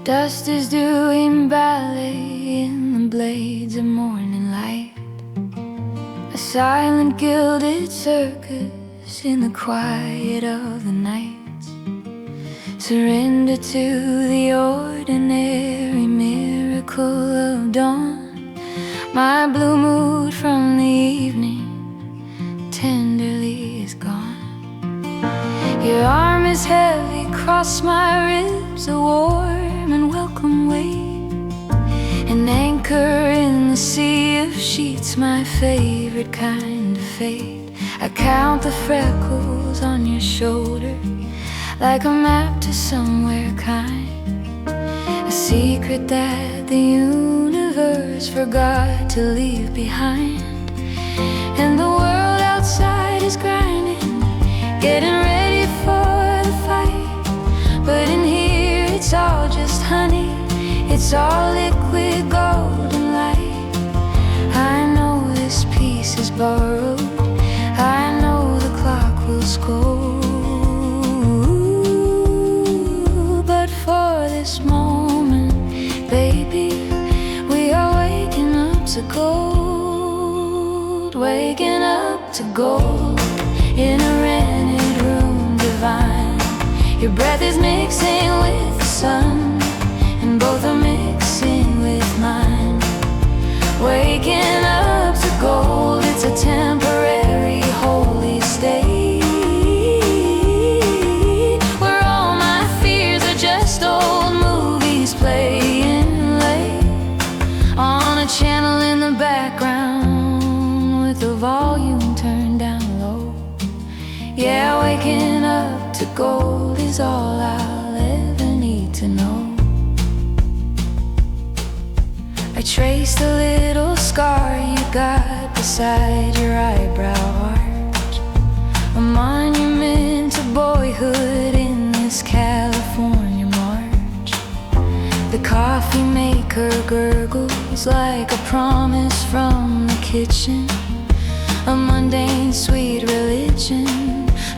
Dust is doing ballet in the blades of morning light. A silent gilded circus in the quiet of the night. Surrender to the ordinary miracle of dawn. My blue mood from the evening tenderly is gone. Your arm is heavy across my ribs, a warm and welcome weight. An anchor in the sea of sheets, my favorite kind of fate. I count the freckles on your shoulder like a map to somewhere kind, a secret that the universe forgot to leave behind. And the world outside is grinding, getting ready for the fight. But in here it's all just honey, it's all liquid golden light. I know this piece is borrowed, I know the clock will scold. But for this moment, baby, we are waking up to gold. Waking up to gold in a rented room divine. Your breath is mixing with the sun, and both are mixing with mine. Waking up to gold, it's a temporary holy state, where all my fears are just old movies playing late on a channel in the background with the volume turned down low. Yeah, waking up to gold is all I'll ever need to know. I traced the little scar you got beside your eyebrow arch, a monument to boyhood in this California March. The coffee maker gurgles like a promise from the kitchen, a mundane sweet religion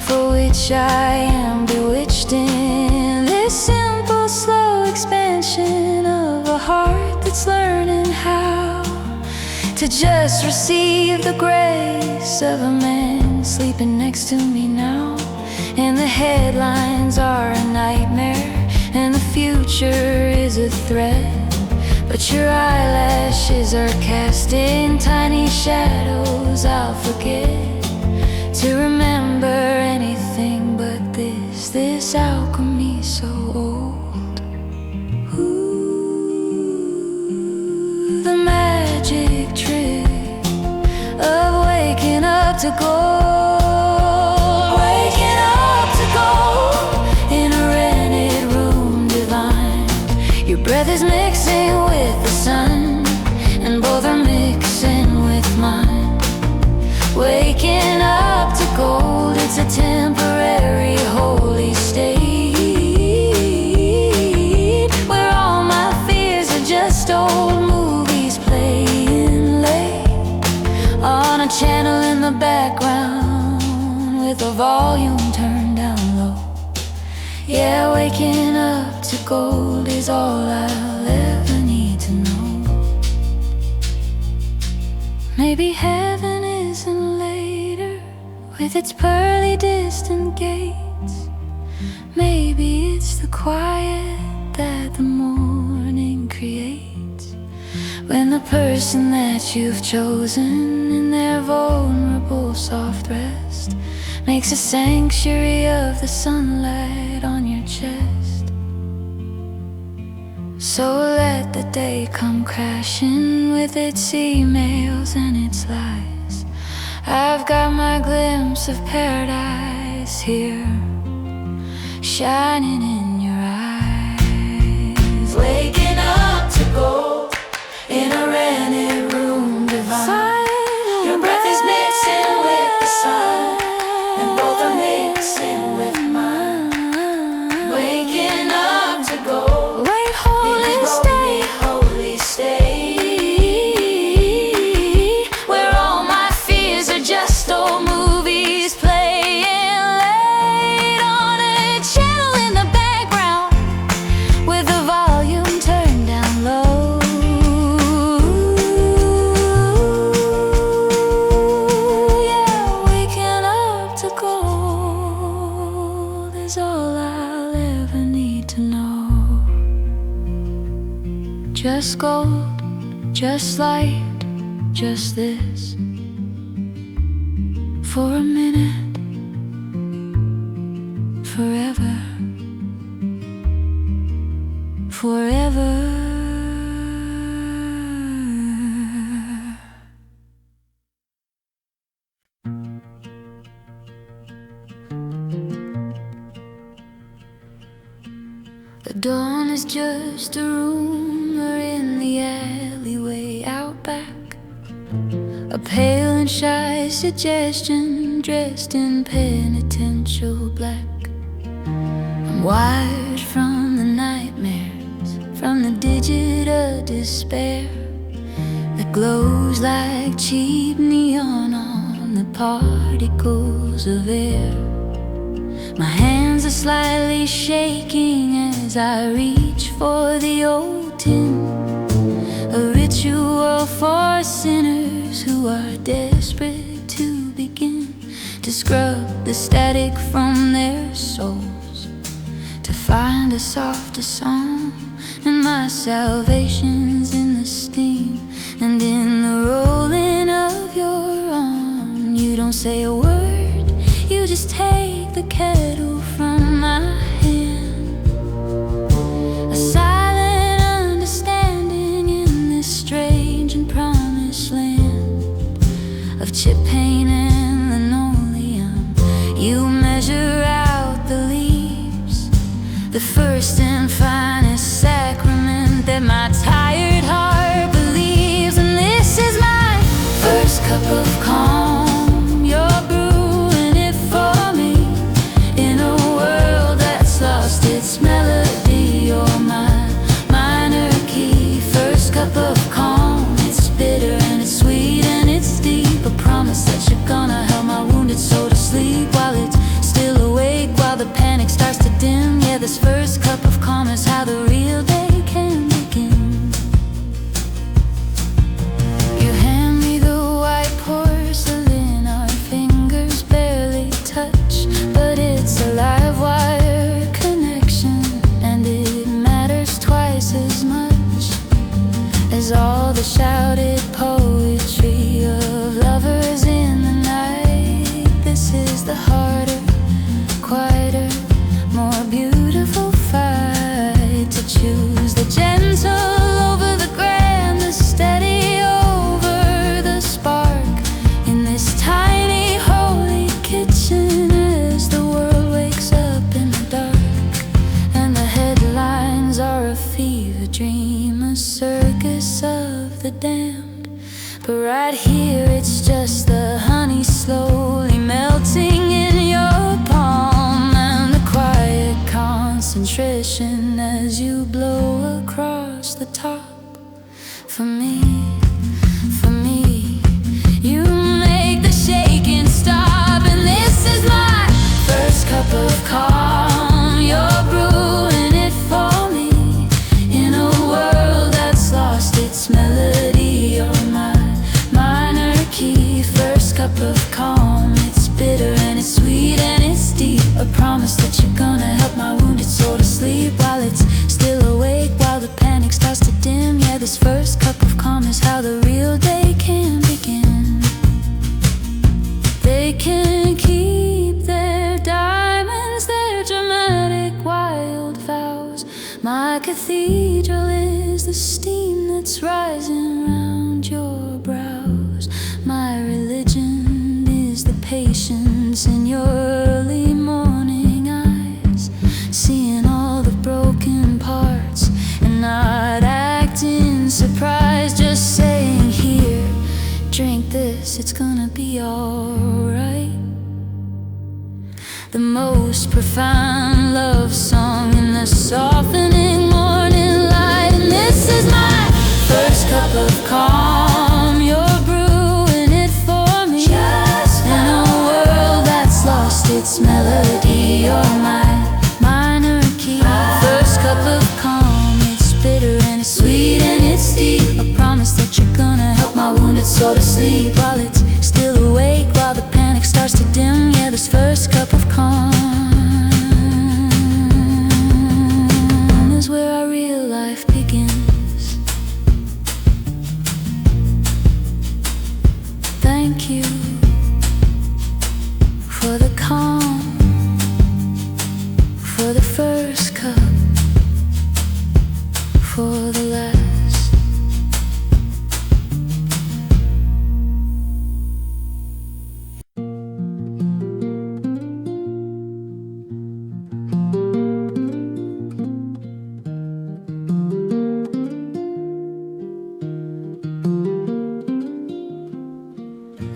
for which I am bewitched in this simple slow expansion of a heart that's learning how to just receive the grace of a man sleeping next to me now. And the headlines are a nightmare and the future is a threat, but your eyelashes are casting tiny shadows. I'll forget to remember anything but this alchemy so old. Ooh, the magic trick of waking up to gold. Waking up to gold in a rented room divine. Your breath is mixing with the sun, and both are mixing with mine. Waking up to gold, it's a temporary holy state, where all my fears are just old movies playing late on a channel in the background with the volume turned down low. Yeah, waking up to gold is all I'll ever need to know. Maybe heaven isn't later with its pearly distant gates. Maybe it's the quiet that the morning creates, when the person that you've chosen in their vulnerable soft rest makes a sanctuary of the sunlight on your chest. So let the day come crashing with its emails and its lies. I've got my glimpse of paradise here, shining in your eyes. Waking up to gold in a rented room divine. Your breath is mixing with the sun, and both are mixing with mine. Waking up to gold, wait, holy state, holy state, where all my fears are just old movies playing late on a channel in the background with the volume just gold, just light, just this. For a minute, forever, forever. The dawn is just a rumor in the alleyway out back, a pale and shy suggestion dressed in penitential black. I'm wired from the nightmares, from the digit of despair that glows like cheap neon on the particles of air. My hands are slightly shaking as I reach for the old tin, a ritual for sinners who are desperate to begin to scrub the static from their souls, to find a softer song. And my salvation's in the steam and in the rolling of your arm. You don't say a word, you just take the kettle from my hand, a silent understanding in this strange and promised land of chip paint and linoleum. You measure out the leaves, the first and finest sacrament that my tired heart believes. And this is my first cup of calm. You're brewing it for me in a world that's lost its melody. You're my minor key. First cup of calm. It's bitter and it's sweet and it's deep, a promise that you're gonna help my wounded soul to sleep while it's still awake, while the panic starts to dim. Yeah, this first cup of calm is how the real day can begin. You hand me the white porcelain, our fingers barely touch, but it's a live wire connection, and it matters twice as much as all the shouted poetry of lovers in the night. This is the harder, quieter, more beautiful fight, to choose the gentle over the grand, the steady over the spark, in this tiny holy kitchen as the world wakes up in the dark. And the headlines are a fever dream, a circus of the damned, but right here it's just the honey slowly melting in your palm, and the quiet concentration as you blow across the top. For me, for me, you make the shaking stop. And this is my first cup of calm. You're brewing it for me in a world that's lost its melody. You're my minor key. First cup of calm. It's bitter and it's sweet and it's deep, a promise that you're gonna help my wounded soul to sleep while it's still awake, while the panic starts to dim. Yeah, this first cup of calm is how the real day can begin. They can keep their diamonds, their dramatic wild vows. My cathedral is the steam that's rising round your brows. My religion is the patience in your early morning eyes, seeing all the broken parts and not acting surprised, just saying, here, drink this, it's gonna be alright. The most profound love song in the softening morning light. And this is my first cup of calm. You're brewing it for me in a world that's lost its melody. You're my minor key. First cup of calm. It's bitter and it's sweet and it's deep, a promise that you're gonna help my wounded soul to sleep while it's still awake, while the panic starts to dim. Yeah, this first cup of calm is where our real life begins.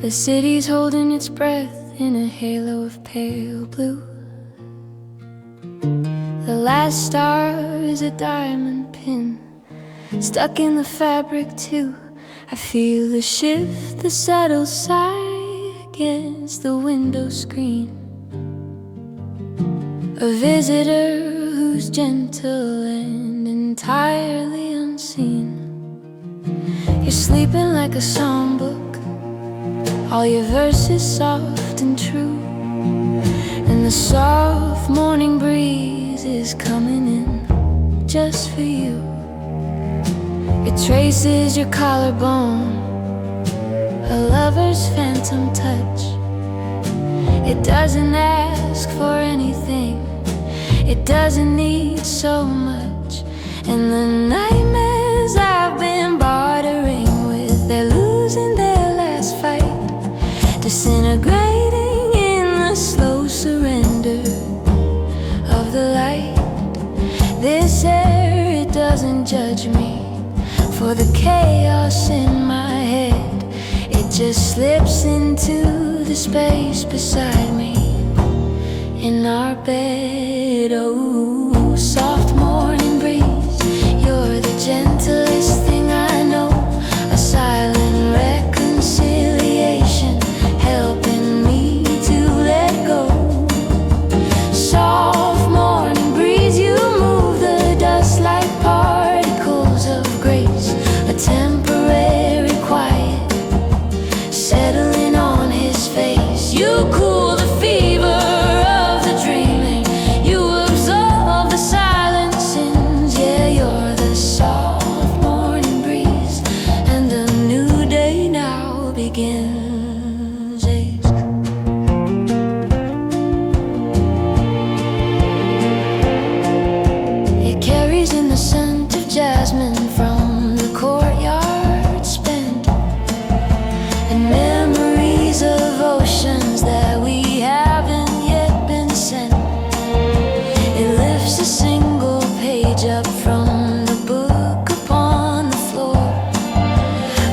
The city's holding its breath in a halo of pale blue. The last star is a diamond pin stuck in the fabric too. I feel the shift, the subtle sigh against the window screen. A visitor who's gentle and entirely unseen. You're sleeping like a songbook, all your verses soft and true, and the soft morning breeze is coming in just for you. It traces your collarbone, a lover's phantom touch. It doesn't ask for anything, it doesn't need so much. And the nightmares I've been bartering with, they're losing their last fight, disintegrating in the slow surrender of the light. This air, it doesn't judge me for the chaos in my head. It just slips into the space beside me in our bed. Oh, soft morning breeze, you're the gentlest thing I know. A silent reconciliation, helping me to let go. Soft morning breeze, you move the dust like particles of grace. A temporary quiet settling on his face. You cool the fever of the dreaming, you absolve the silent sins. Yeah, you're the soft morning breeze, and a new day now begins. It carries in the scent of jasmine from the courtyard spent, and memories of oceans that we haven't yet been sent. It lifts a single page up from the book upon the floor,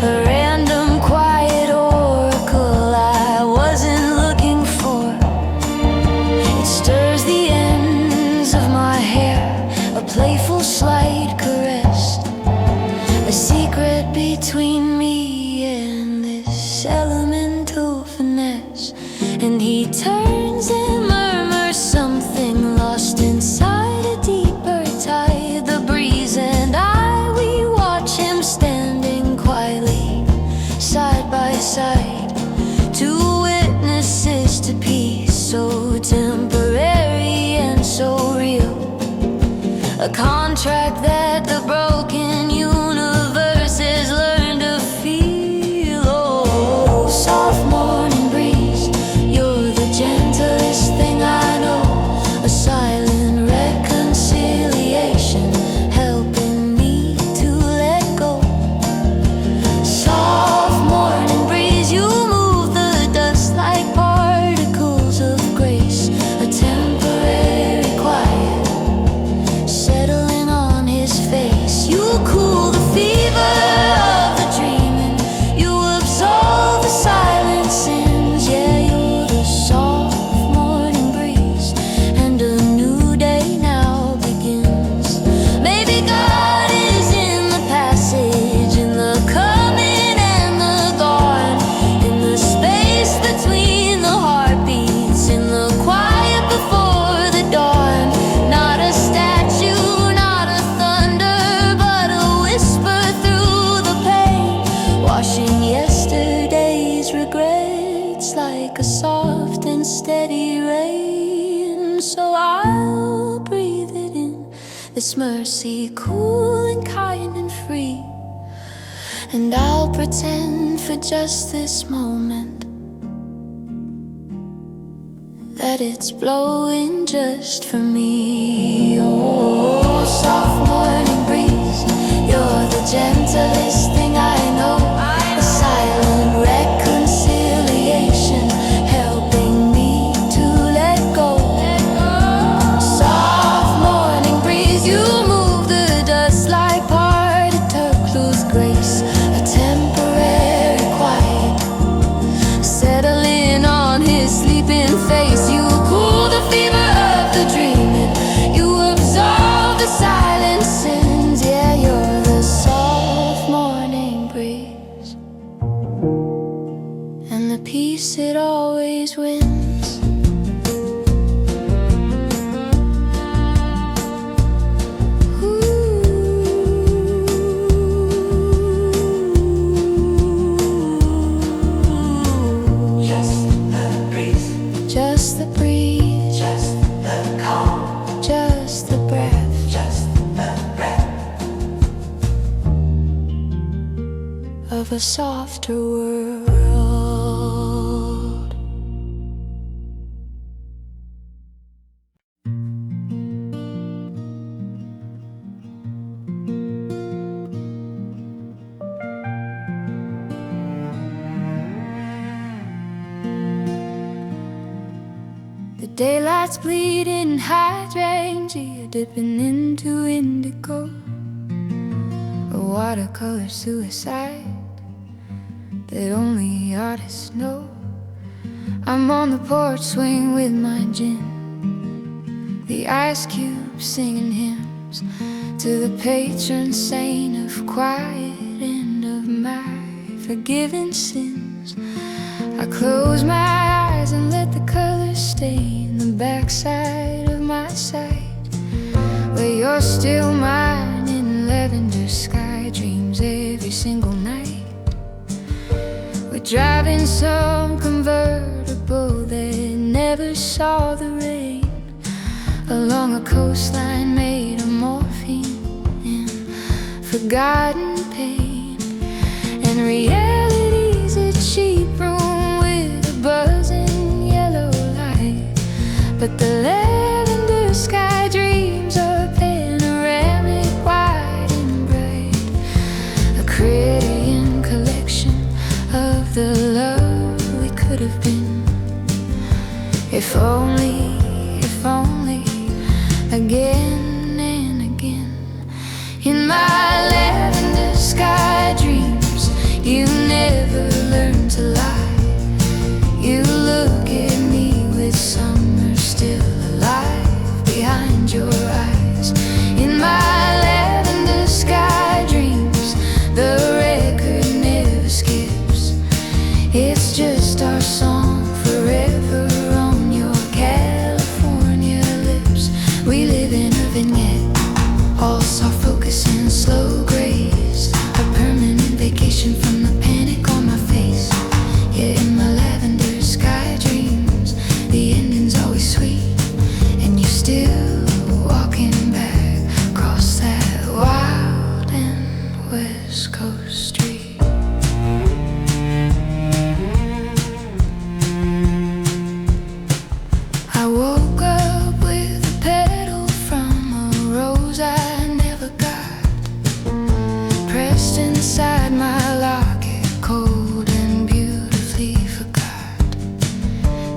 a random quiet oracle I wasn't looking for. It stirs the ends of my hair, a playful slight caress, a secret between me and this elemental finesse. And he turns and murmurs something lost inside a deeper tide. The breeze and I, we watch him standing quietly side by side, two witnesses to peace so temporary and so real, a contract that the broken universe has learned to feel. Oh, soft morning breeze, you're the gentlest thing I know. A silent reconciliation, helping me to let go. Soft morning breeze, you move the dust like particles of grace. A temporary quiet settling on his face. You cool the fever of the dreaming, you absolve the silent sins. Yeah, you're the soft morning breeze, and a new day now begins. Maybe God is in the passage, in the coming and the gone, in the space between the heartbeats, in the quiet before the dawn. Not a statue, not a thunder, but a whisper through the pain, washing yesterday's regrets like a soft and steady rain. So I'll breathe it in, this mercy, cool and kind and free, and I'll pretend for just this moment that it's blowing just for me. Oh, soft morning breeze, you're the gentlest thing I know. A silent reconciliation, helping me to let go. Soft morning breeze, you move the dust like particles of grace. A temporary quiet of a softer world. The daylight's bleeding hydrangea, dipping into indigo, a watercolor suicide that only artists know. I'm on the porch swing with my gin, the ice cubes singing hymns to the patron saint of quiet and of my forgiven sins. I close my eyes and let the colors stain the backside of my sight, where you're still mine in lavender sky dreams every single night. We're driving some convertible that never saw the rain, along a coastline made of morphine and forgotten pain. And reality's a cheap room with a buzzing yellow light, but the lavender sky dreams are panoramic, wide and bright, a Criterion collection of the love we could have been. If only, again and again. In my lavender sky dreams, you never learn to lie. You look at me with summer still alive behind your eyes. In my lavender sky dreams, the record never skips. It's just our song forever on your California lips. We live in a vignette, all soft focus and slow grace, a permanent vacation from the panic on my face. Yeah, in my lavender sky dreams, the ending's always sweet, and you're still walking back across that wild and West Coast street. I woke up with a petal from a rose I never got, pressed inside my locket, cold and beautifully forgot.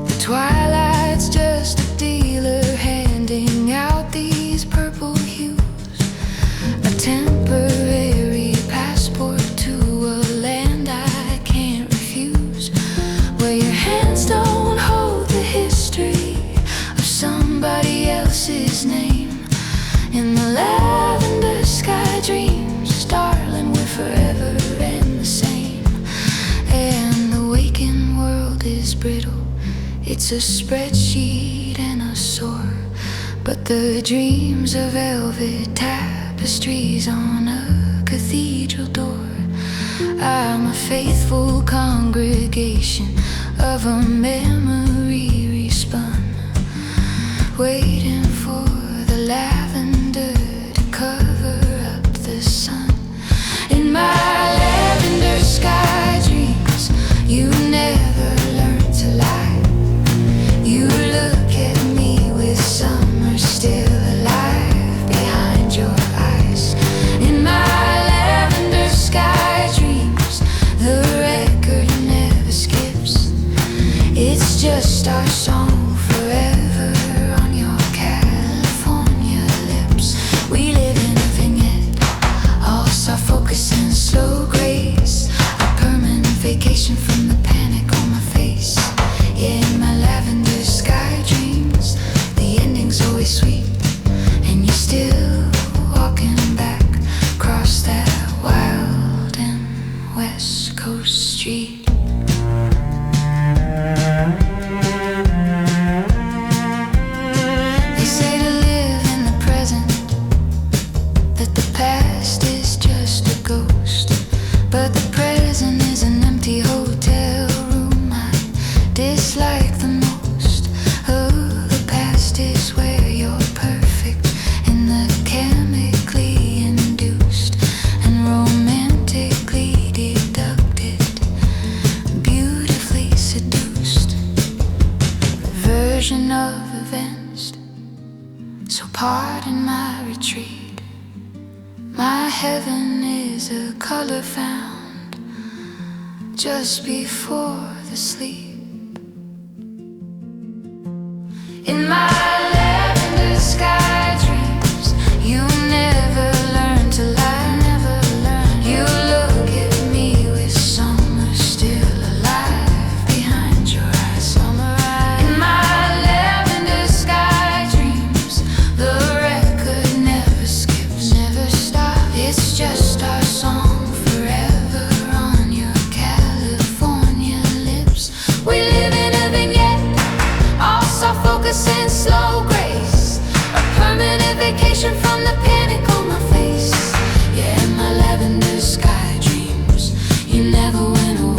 The twilight's just a dealer handing out these purple hues, a temporary passport to a land I can't refuse, where your hands don't hold the history of somebody else's name. In the lavender sky dreams, darling, we're forever and the same. And the waking world is brittle, it's a spreadsheet and a sore, but the dreams are velvet tapestries on a cathedral door. I'm a faithful congregation of a memory respun, waiting for the lavender to cover up the sun. In my lavender sky dreams, you never learn to lie. You look at me with summer still alive behind your eyes. In my lavender sky dreams, the record never skips. It's just our song forever on your California lips. We live in a vignette, all soft focus and slow grace, a permanent vacation from the panic on my face. Yeah, in my lavender sky dreams, the ending's always sweet, and you're still walking back across that wild and West Coast street. They say to live in the present, that the past is just a ghost, but the present is an empty hotel room I dislike the most. Oh, the past is where you're perfect in the chemically induced and romantically deducted heaven is a color found just before the sleep. In my lavender sky dreams, you never learn to lie, never learn. You look at me with summer still alive behind your eyes, summer eyes. In my lavender sky dreams, the record never skips, never stops. It's just our song forever on your California lips. We live in a vignette, all soft focus and slow grace, a permanent vacation from the panic on my face. Yeah, in my lavender sky dreams, you never went away.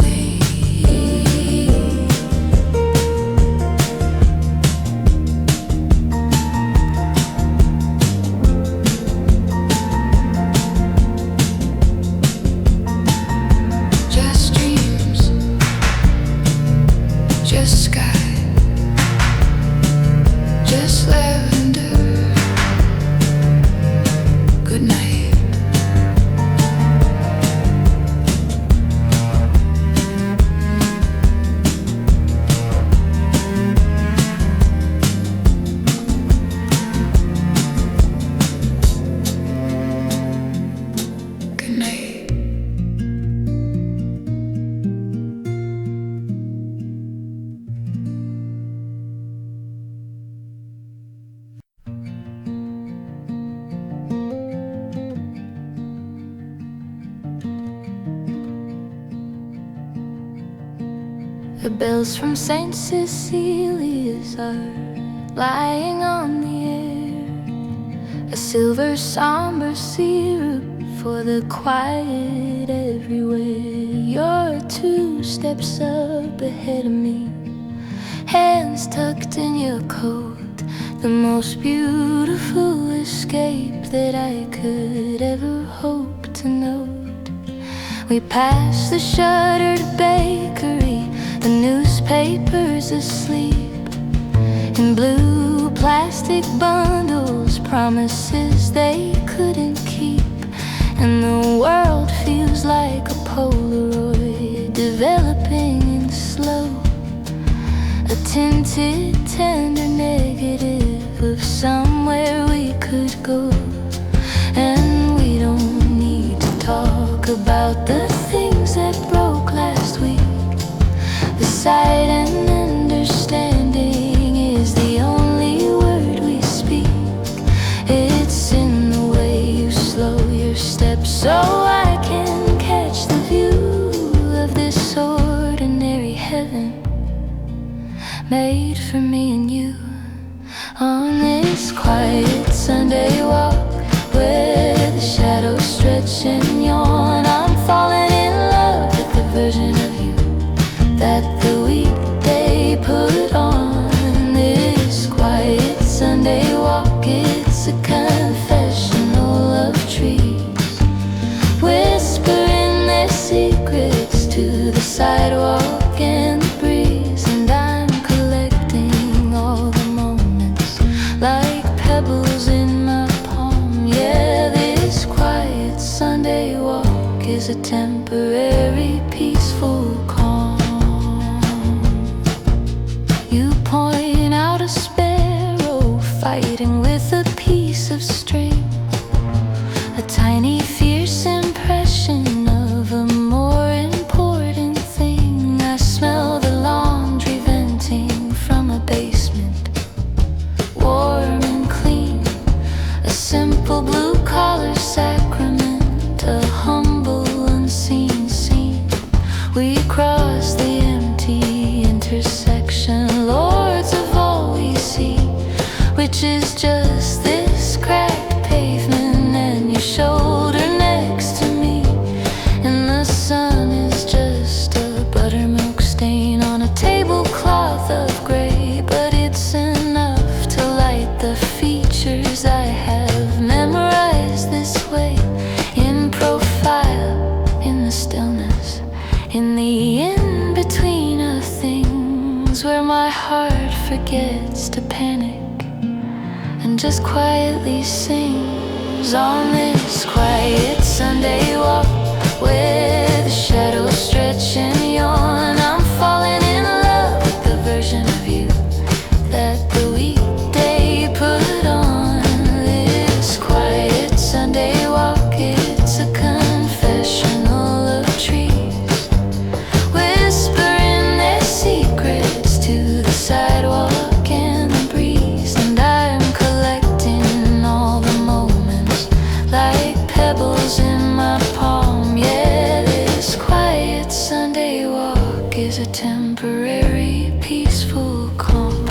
Just dreams, just sky, just lavender. Good night. Good night. The bells from St. Cecilia's are lying on the air, a silver somber syrup for the quiet everywhere. You're 2 steps up ahead of me, hands tucked in your coat, the most beautiful escape that I could ever hope to note. We passed the shuttered bakery, the newspapers asleep, in blue plastic bundles, promises they couldn't keep. And the world feels like a Polaroid, developing in slow, a tinted tender negative of somewhere we could go. And we don't need to talk about the things that broke last week. The sight and understanding is the only word we speak. It's in the way you slow your steps so I can catch the view of this ordinary heaven made for me and you. On this quiet Sunday walk where the shadows stretch and yawn, I'm falling in love with the version of you that the weekday put on. This quiet Sunday walk, it's a confessional of trees, whispering their secrets to the sidewalk and the breeze. And I'm collecting all the moments like pebbles in my palm. Yeah, this quiet Sunday walk is a temporary peaceful calm. You point out a sparrow fighting with a piece of string, a tiny fierce impression of a more important thing. I smell the laundry venting from a basement, warm and clean, a simple blue-collar sacrament, a humble unseen scene. We cross the empty intersection, lords of all we see, which is just this cracked pavement and your shoulder next to me. And the sun is just a buttermilk stain on a tablecloth of gray, but it's enough to light the features I have memorized this way, in profile, in the stillness, in the in-between of things, where my heart forgets to panic and just quietly sing. on this quiet Sunday walk, where the shadows stretch and yawn. I'm falling in love with the version of you that the weekday put on. This quiet Sunday walk, it's a confessional of trees, whispering their secrets to the sidewalk and the breeze. And I'm collecting all the moments like pebbles in my palm. Yeah, this quiet Sunday walk is a temporary peaceful calm.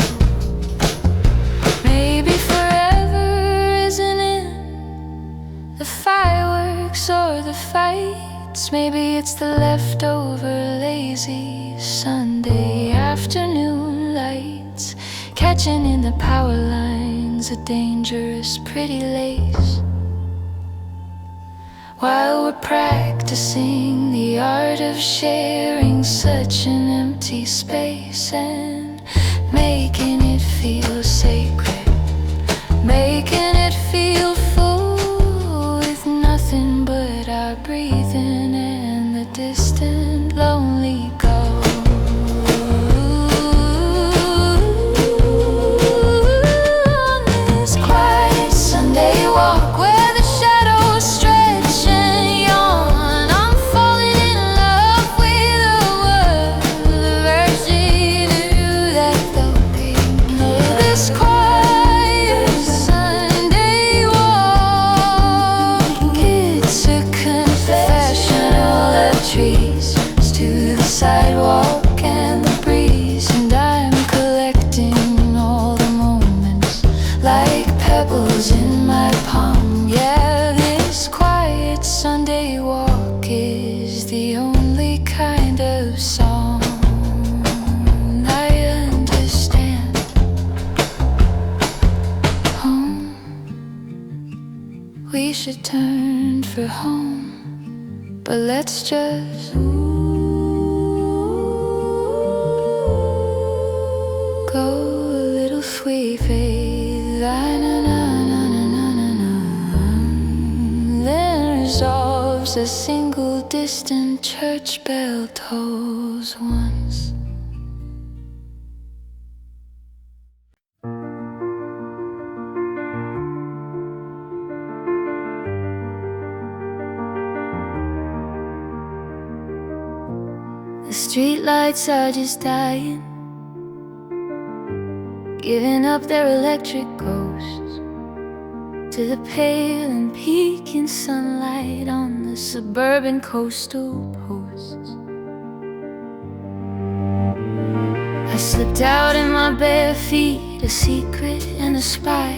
Maybe forever isn't in the fireworks or the fights. Maybe it's the leftover lazy Sunday afternoon lights, catching in the power lines a dangerous pretty lace, while we're practicing the art of sharing such an empty space and making it feel sacred, making it feel full with nothing but our breathing and the distant lonely go. On this quiet Sunday walk, where the shadows stretch and yawn, I'm falling in love with a world, the version of you that they'll be. This quiet Sunday walk, it's a confessional of trees to the sidewalk and the breeze. And I'm collecting all the moments like pebbles in my palm. Yeah, this quiet Sunday walk is the only kind of song I understand. Home, we should turn for home, but let's just go a little sweet faith, then resolves a single distant church bell tolls once. The streetlights are just dying, giving up their electric ghosts to the pale and peeking sunlight on the suburban coastal posts. I slipped out in my bare feet, a secret and a spy,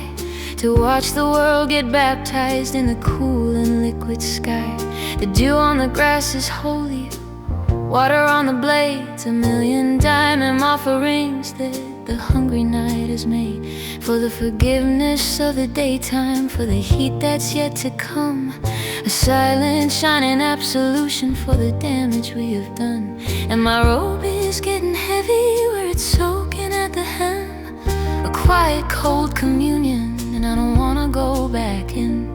to watch the world get baptized in the cool and liquid sky. The dew on the grass is holy, water on the blades, a million diamond offerings that the hungry night has made, for the forgiveness of the daytime, for the heat that's yet to come, a silent shining absolution for the damage we have done. And my robe is getting heavy where it's soaking at the hem, a quiet cold communion, and I don't wanna go back in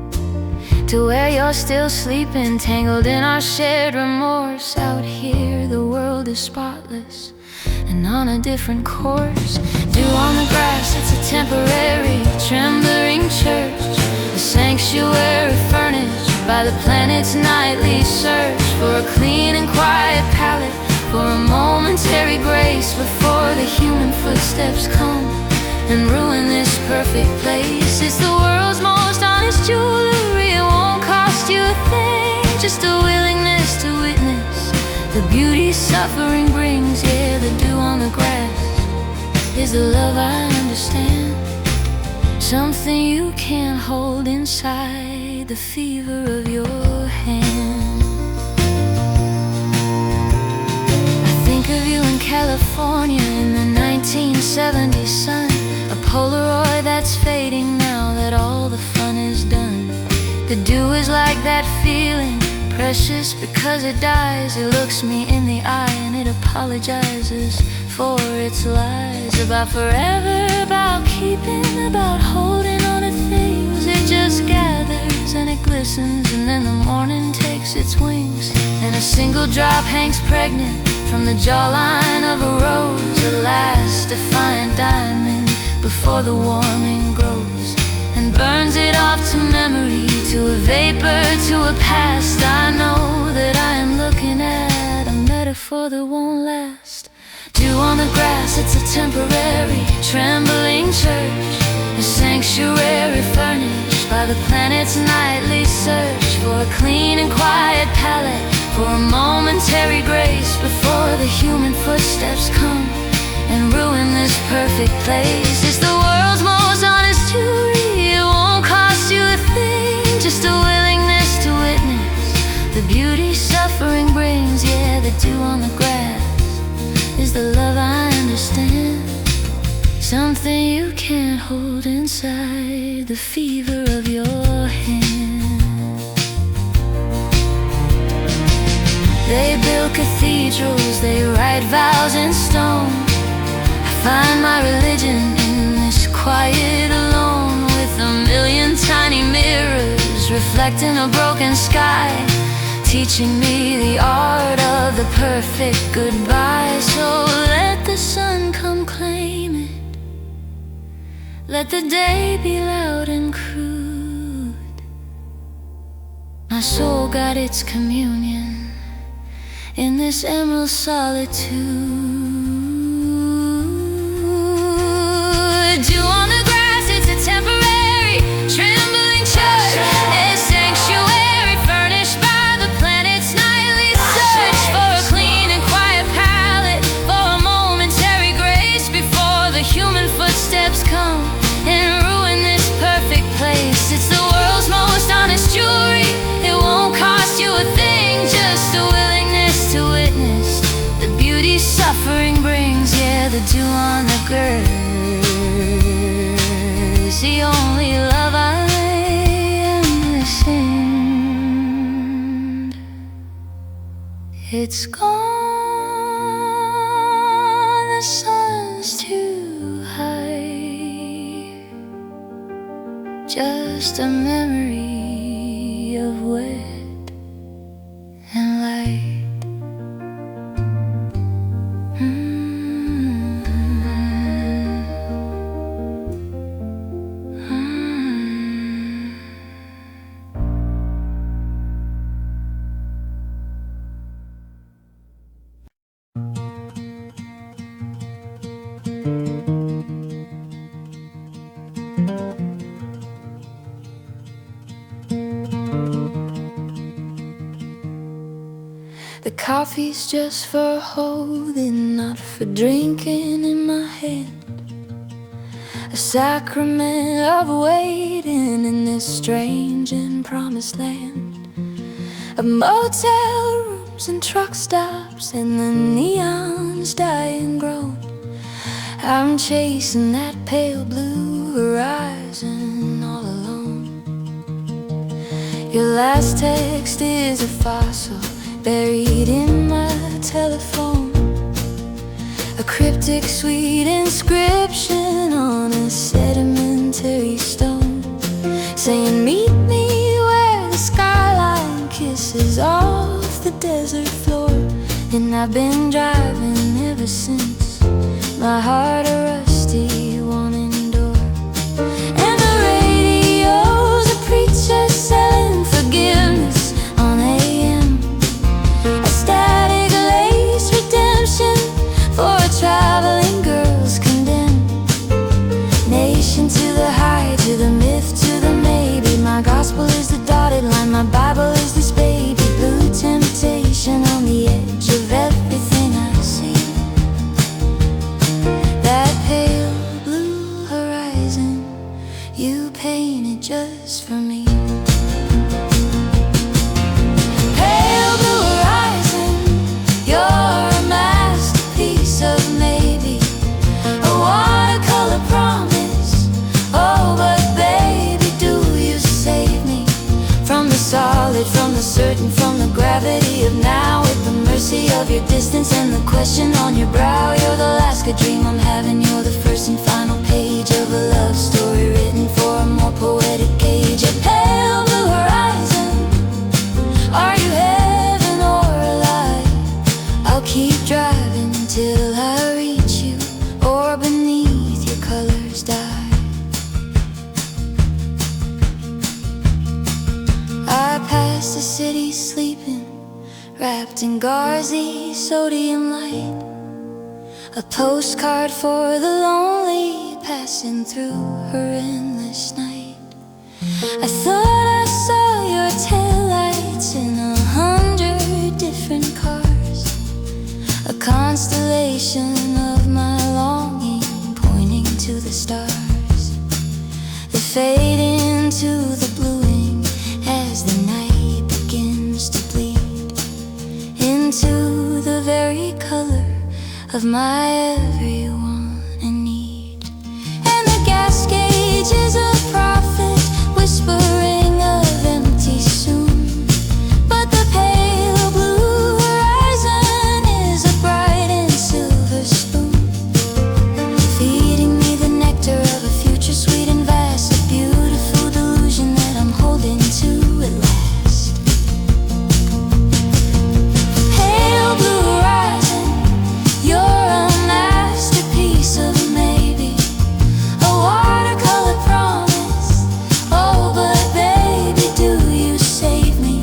to where you're still sleeping, tangled in our shared remorse. Out here the world is spotless and on a different course. Dew on the grass, it's a temporary trembling church, a sanctuary furnished by the planet's nightly search, for a clean and quiet palate, for a momentary grace before the human footsteps come and ruin this perfect place. It's the world's most honest jewelry, it won't cost you a thing, just a willingness to witness the beauty suffering brings. Yeah, the dew on the grass is the love I understand, something you can't hold inside the fever of your hand. I think of you in California in the 1970s sun, a Polaroid that's fading now that all the fun is done. The dew is like that feeling, precious because it dies. It looks me in the eye and it apologizes for its lies, about forever, about keeping, about holding on to things. It just gathers and it glistens, and then the morning takes its wings, and a single drop hangs pregnant from the jawline of a rose, a last defiant diamond before the warming grows, and burns it off to memory, to a vapor, to a past. I know that I am looking at a metaphor that won't last. Dew on the grass, it's a temporary trembling church, a sanctuary furnished by the planet's nightly search for a clean and quiet palette, for a momentary grace before the human footsteps come and ruin this perfect place. It's the world's most honest jewelry. It won't cost you a thing, just a willingness to witness the beauty suffering brings. Yeah, the dew on the grass is the love I understand, something you can't hold inside the fever of your hand. They build cathedrals, they write vows in stone. I find my religion in this quiet alone, with a million tiny mirrors reflecting a broken sky, teaching me the art of the perfect goodbye. So let the sun come claim it, let the day be loud and crude. My soul got its communion in this emerald solitude. Dew on the grass, it's a temporary trembling church, a sanctuary furnished by the planet's nightly search for a clean and quiet palette, for a momentary grace before the human footsteps come and ruin this perfect place. It's the world's most honest jewelry. It won't cost you a thing, just a willingness to witness the beauty suffering brings. Yeah, the dew on the grass, the only love I understand. It's gone, the sun's too high, just a memory of wet and light. The coffee's just for holding, not for drinking in my hand. A sacrament of waiting in this strange and promised land of motel rooms and truck stops and the neon's dying grown. I'm chasing that pale blue horizon all alone. Your last text is a fossil buried in my telephone, a cryptic sweet inscription on a sedimentary stone, saying meet me where the skyline kisses off the desert floor. And I've been driving ever since, my heart a rusty wanting door. And the radio's a preacher selling forgiveness on AM, a static lace redemption for a traveling girl's condemned. Nation to the high, to the myth, to the maybe. My gospel is the dotted line, my Bible is this baby blue temptation on the edge of everything I see. That pale blue horizon you painted just for me. Pale blue horizon, you're a masterpiece of maybe, a watercolor promise. Oh, but baby, do you save me from the solid, from the certain, from the gravity of now, with the mercy of your distance and the question on your brow. You're the last good dream I'm having, you're the first and final page of a love story written for a more poetic age. A pale blue horizon, wrapped in gauzy sodium light, a postcard for the lonely passing through her endless night. I thought I saw your taillights in 100 different cars, a constellation of my longing pointing to the stars. They fade into the bluing as the night begins to bleed into the very color of my every want and need. And the gas gauge is a prophet whispering of empty soon, but the pale blue horizon is a bright and silver spoon, feeding me the nectar of a future sweet and vast, a beautiful delusion that I'm holding to at last. Pale blue horizon, you're a masterpiece of maybe, a watercolor promise. Oh, but baby, do you save me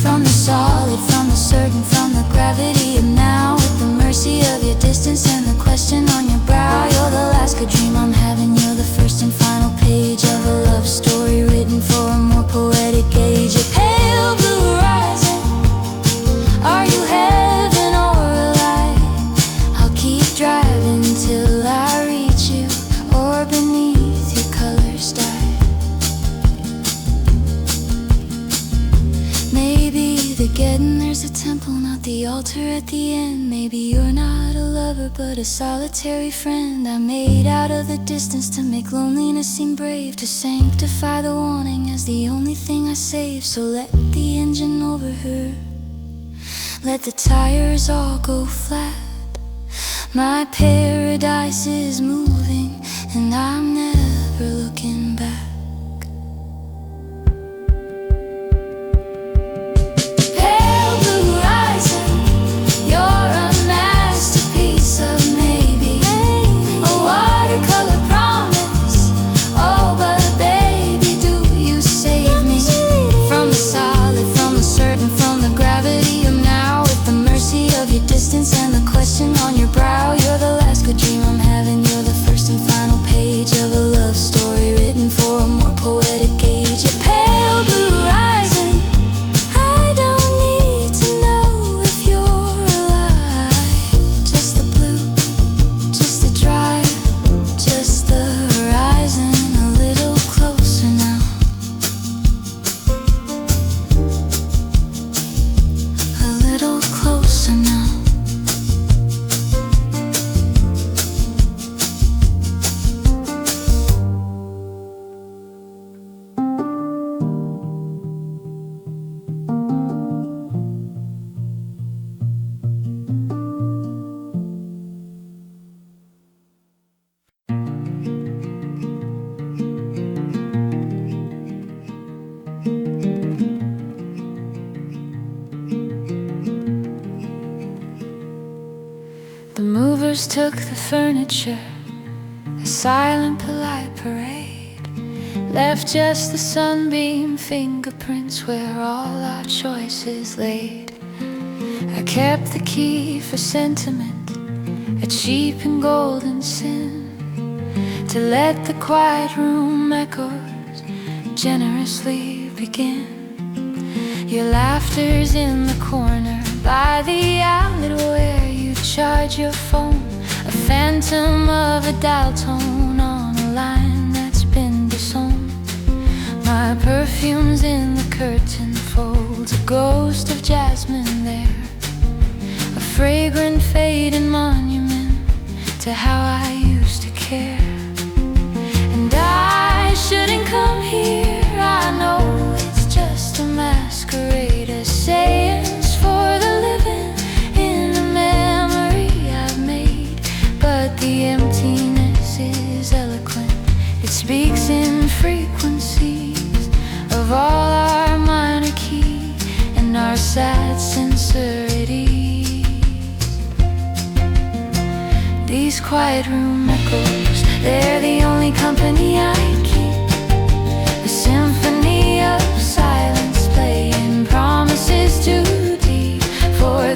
from the solid, from the certain, from the gravity of now, at the mercy of your distance and the question on your brow. You're the last good dream I'm having, you're the first and final page of a love story written for a more poetic age. A pale blue horizon, are you heaven or a lie? I'll keep driving till I reach you, or beneath your colors die. Maybe the getting there's a temple, not the altar at the end. Maybe you're not a lover but a solitary friend I made out of the distance to make loneliness seem brave, to sanctify the wanting as the only thing I save. So let the engine overhear, let the tires all go flat. My paradise is moving and I'm never looking back. Pale blue horizon, you're a masterpiece of maybe, a watercolor promise. Oh, but baby, do you save me from the solid, from the certain, from the gravity of now, with the mercy of your distance and the question on your brow. You're the last good dream I'm having, you're the first and final page of a love story written for a more poetic age. A pale blue horizon, I don't need to know if you're alive. Just the blue, just the drive, just the horizon, a little closer now, a little closer now. The movers took the furniture, a silent, polite parade, left just the sunbeam fingerprints where all our choices laid. I kept the key for sentiment, a cheap and golden sin, to let the quiet room echoes generously begin. Your laughter's in the corner by the outlet where you charge your phone, a phantom of a dial tone on a line that's been disowned. My perfume's in the curtain folds, a ghost of jasmine there, a fragrant fading monument to how I used to care. And I shouldn't come here, I know it's just a masquerade, a seance for the living in a memory I've made. But the emptiness is eloquent, it speaks in frequencies of all our minor key and our sad sincerities. These quiet room echoes, they're the only company I keep, a symphony of silence playing promises too deep for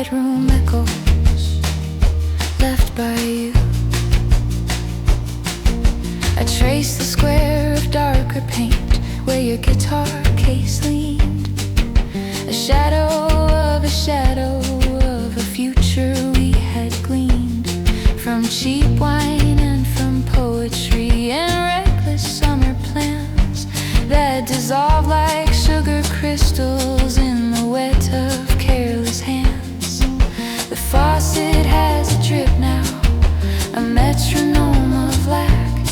quiet room echoes left by you. I trace the square of darker paint where your guitar case leaned, a shadow of a shadow of a future we had gleaned from cheap wine and from poetry and reckless summer plans that dissolve like sugar crystals in the wet of careless hands. The faucet has a drip now, a metronome of lack,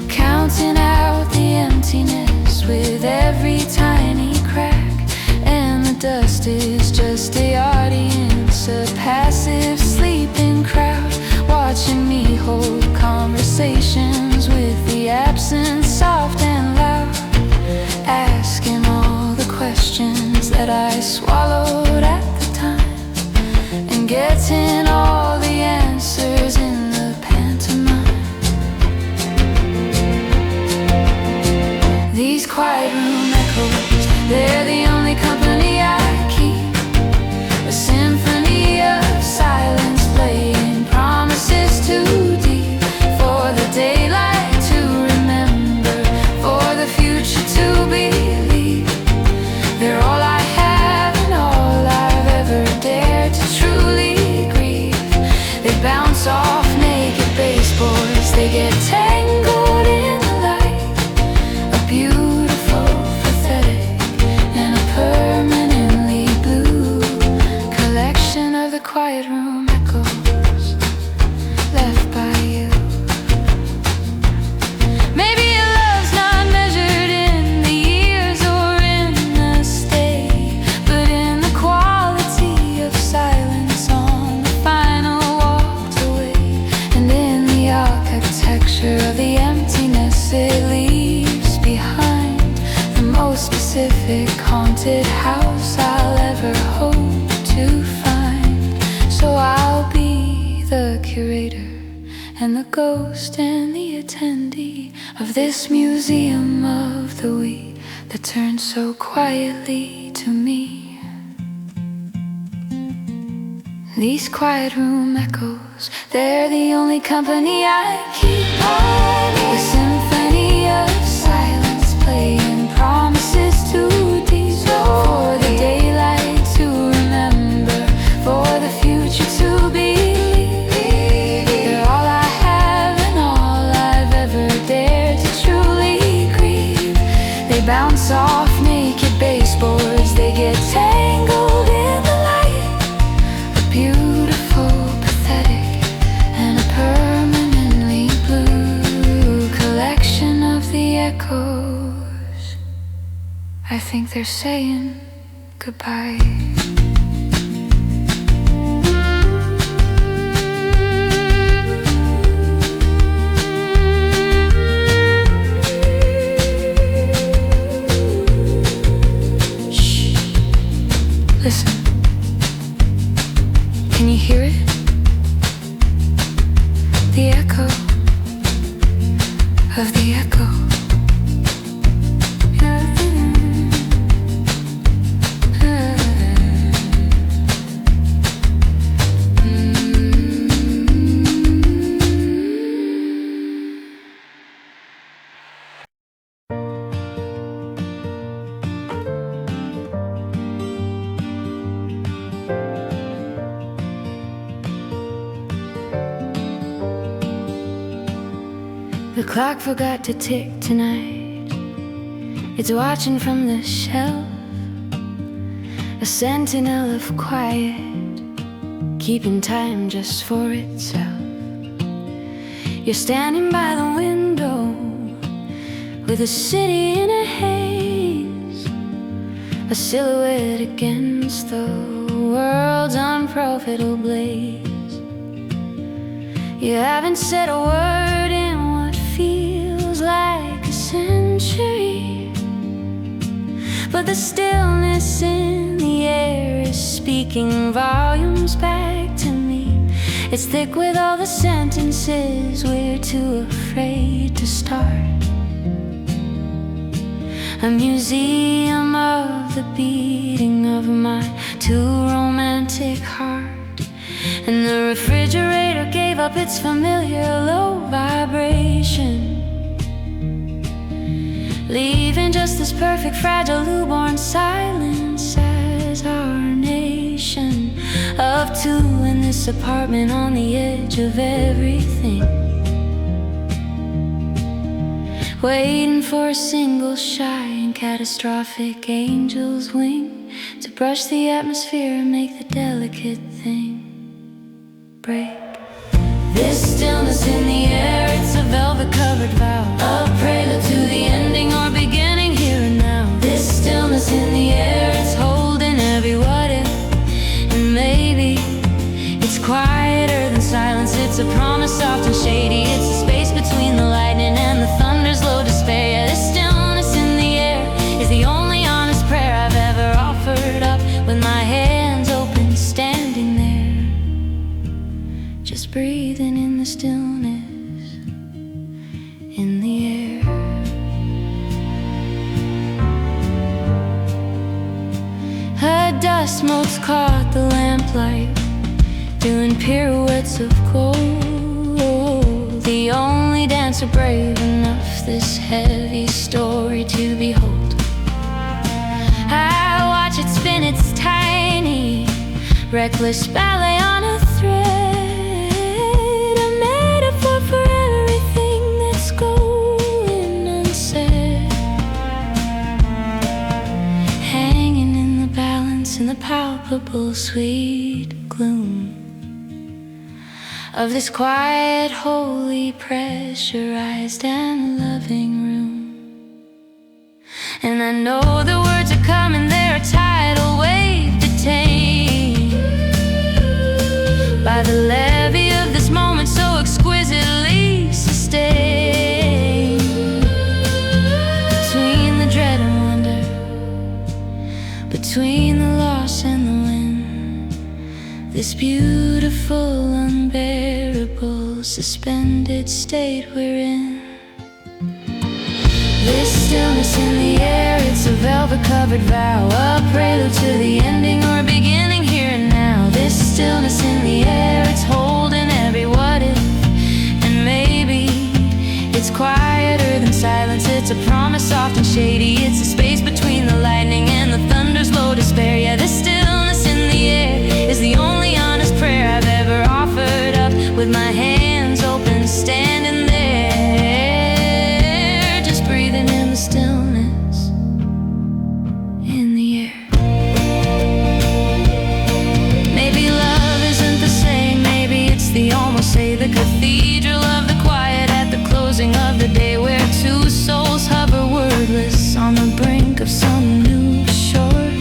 counting out the emptiness with every tiny crack. And the dust is just the audience, a passive sleeping crowd, watching me hold conversations with the absence soft and loud, asking all the questions that I swallowed at the time, and getting all the answers in the pantomime. These quiet room echoes, they're the only company I keep, a symphony of silence playing promises too deep for the daylight to remember, for the future to believe. They're all I have and all I've ever dared to truly grieve. They bounce off naked baseboards, they get tangled in the light, a beautiful, pathetic, and a permanently blue collection of the quiet room echoes left by you. Maybe your love's not measured in the years or in the stay, but in the quality of silence on the final walk away, and in the architecture of the emptiness it leaves behind, the most specific haunted house I'll ever hope to find. So I'll be the curator and the ghost and the attendee of this museum of the we that turned so quietly to me. These quiet room echoes, they're the only company I keep. A symphony of silence playing promises too deep for the daylight to remember, for the future to believe. They're all I have and all I've ever dared to truly grieve. They bounce off naked baseboards, they get tangled in the light, a beautiful, pathetic, and a permanently blue collection of the echoes. I think they're saying goodbye. Listen, can you hear it? The echo of the echo. The clock forgot to tick tonight. It's watching from the shelf, a sentinel of quiet, keeping time just for itself. You're standing by the window with a city in a haze, a silhouette against the world's unprofitable blaze. You haven't said a word in what feels like a century, but the stillness in the air is speaking volumes back to me. It's thick with all the sentences we're too afraid to start. A museum of the beating of my too romantic frantic heart, and the refrigerator gave up its familiar low vibration, leaving just this perfect fragile newborn silence as our nation of two in this apartment on the edge of everything, waiting for a single shy and catastrophic angel's wing to brush the atmosphere and make the delicate thing break. This stillness in the air, it's a velvet-covered vow, a prelude to the ending or beginning here and now. This stillness in the air, it's holding every what if, and maybe it's quieter than silence. It's a promise soft and shady, it's a space between the lightning and the thunder's low despair. Yeah, this stillness in the air is the only honest prayer I've ever offered up, with my hands open, standing there, just breathing in the stillness in the air. Her dust motes caught the lamplight, doing pirouettes of gold, the only dancer brave enough this heavy story to behold. I watch it spin its tiny, reckless ballet on a thread, a metaphor for everything that's going unsaid, hanging in the balance, in the palpable sweet gloom of this quiet, holy, pressurized and loving room. And I know the words are coming, they're a tidal wave detained by the levy of this moment so exquisitely sustained, between the dread and wonder, between the loss and the win, this beautiful, unbearable, suspended state we're in. This stillness in the air, it's a velvet-covered vow, a prelude to the ending or beginning here and now. This stillness in the air, it's holding every what if, and maybe it's quieter than silence. It's a promise soft and shady, it's a space between the lightning and the thunder's low despair. Yeah, this stillness in the air is the only honest prayer I've ever offered up, with my hands open, standing there, just breathing in the stillness in the air. Maybe love isn't the same, maybe it's the almost, say, the cathedral of the quiet at the closing of the day, where two souls hover wordless on the brink of some new shore.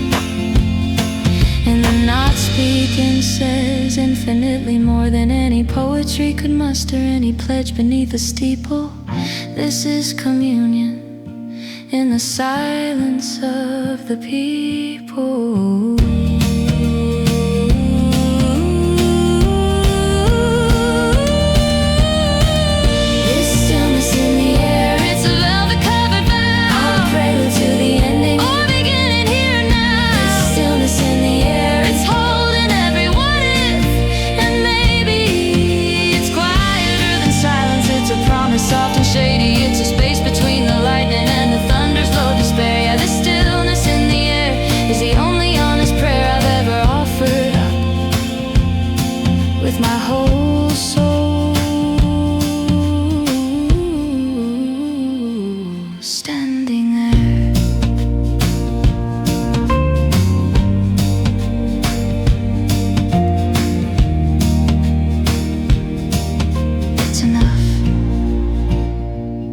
And the not speaking says infinitely more than any poetry could muster, any pledge beneath a steeple. This is communion in the silence of the people. Soft and shady, it's a space between the lightning and the thunder's low despair. Yeah, this stillness in the air is the only honest prayer I've ever offered up, with my whole soul, standing there. It's enough.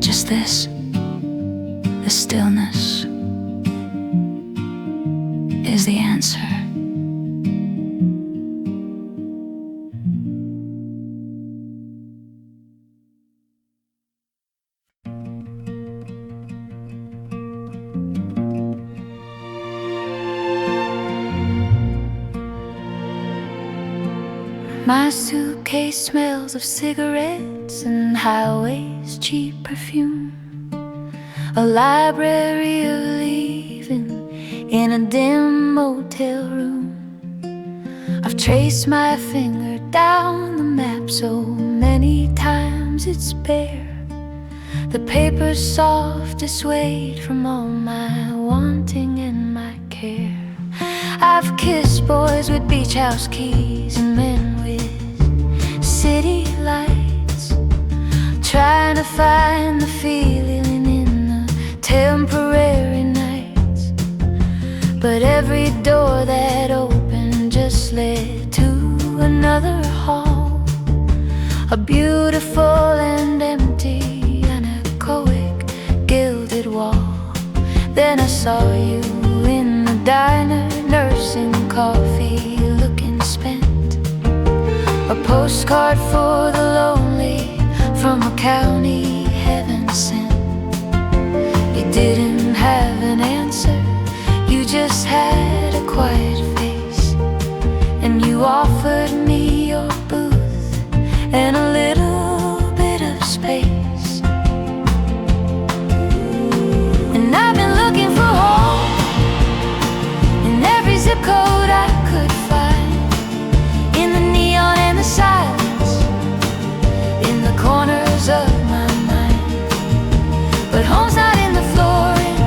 Just this, the stillness is the answer. My suitcase smells of cigarettes and highways, cheap perfume, a library of leaving in a dim motel room. I've Trace my finger down the map so many times it's bare. The paper's soft, dissuade from all my wanting and my care. I've kissed boys with beach house keys and men with city lights, trying to find the feeling in the temporary nights. But every door that opened just led to another hall, a beautiful and empty anechoic gilded wall. Then I saw you in the diner, nursing coffee, looking spent. A postcard for the lonely from a county heaven sent. You didn't have an answer, you just had a quiet face. And you offered me your booth and a little bit of space. And I've been looking for home in every zip code I could find, in the neon and the silence, in the corners of my mind. But home's not in the flooring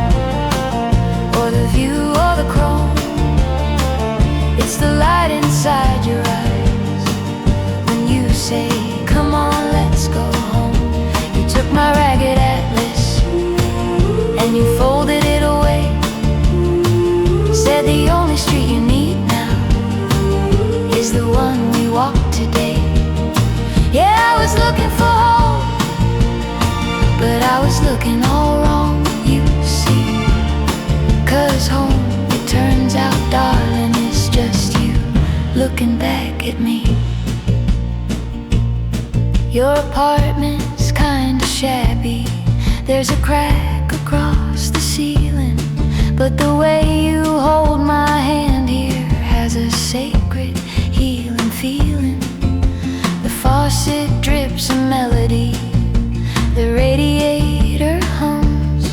or the view or the chrome. It's the light inside your eyes when you say, come on, let's go home. You took my ragged atlas and you folded it away. Said the only street you need now is the one we walk today. Yeah, I was looking for home, but I was looking all wrong, you see. 'Cause home, it turns out, darling, is just you looking back at me. Your apartment's kinda shabby, there's a crack across the ceiling, but the way you hold my hand here has a sacred healing feeling. The faucet drips a melody, the radiator hums,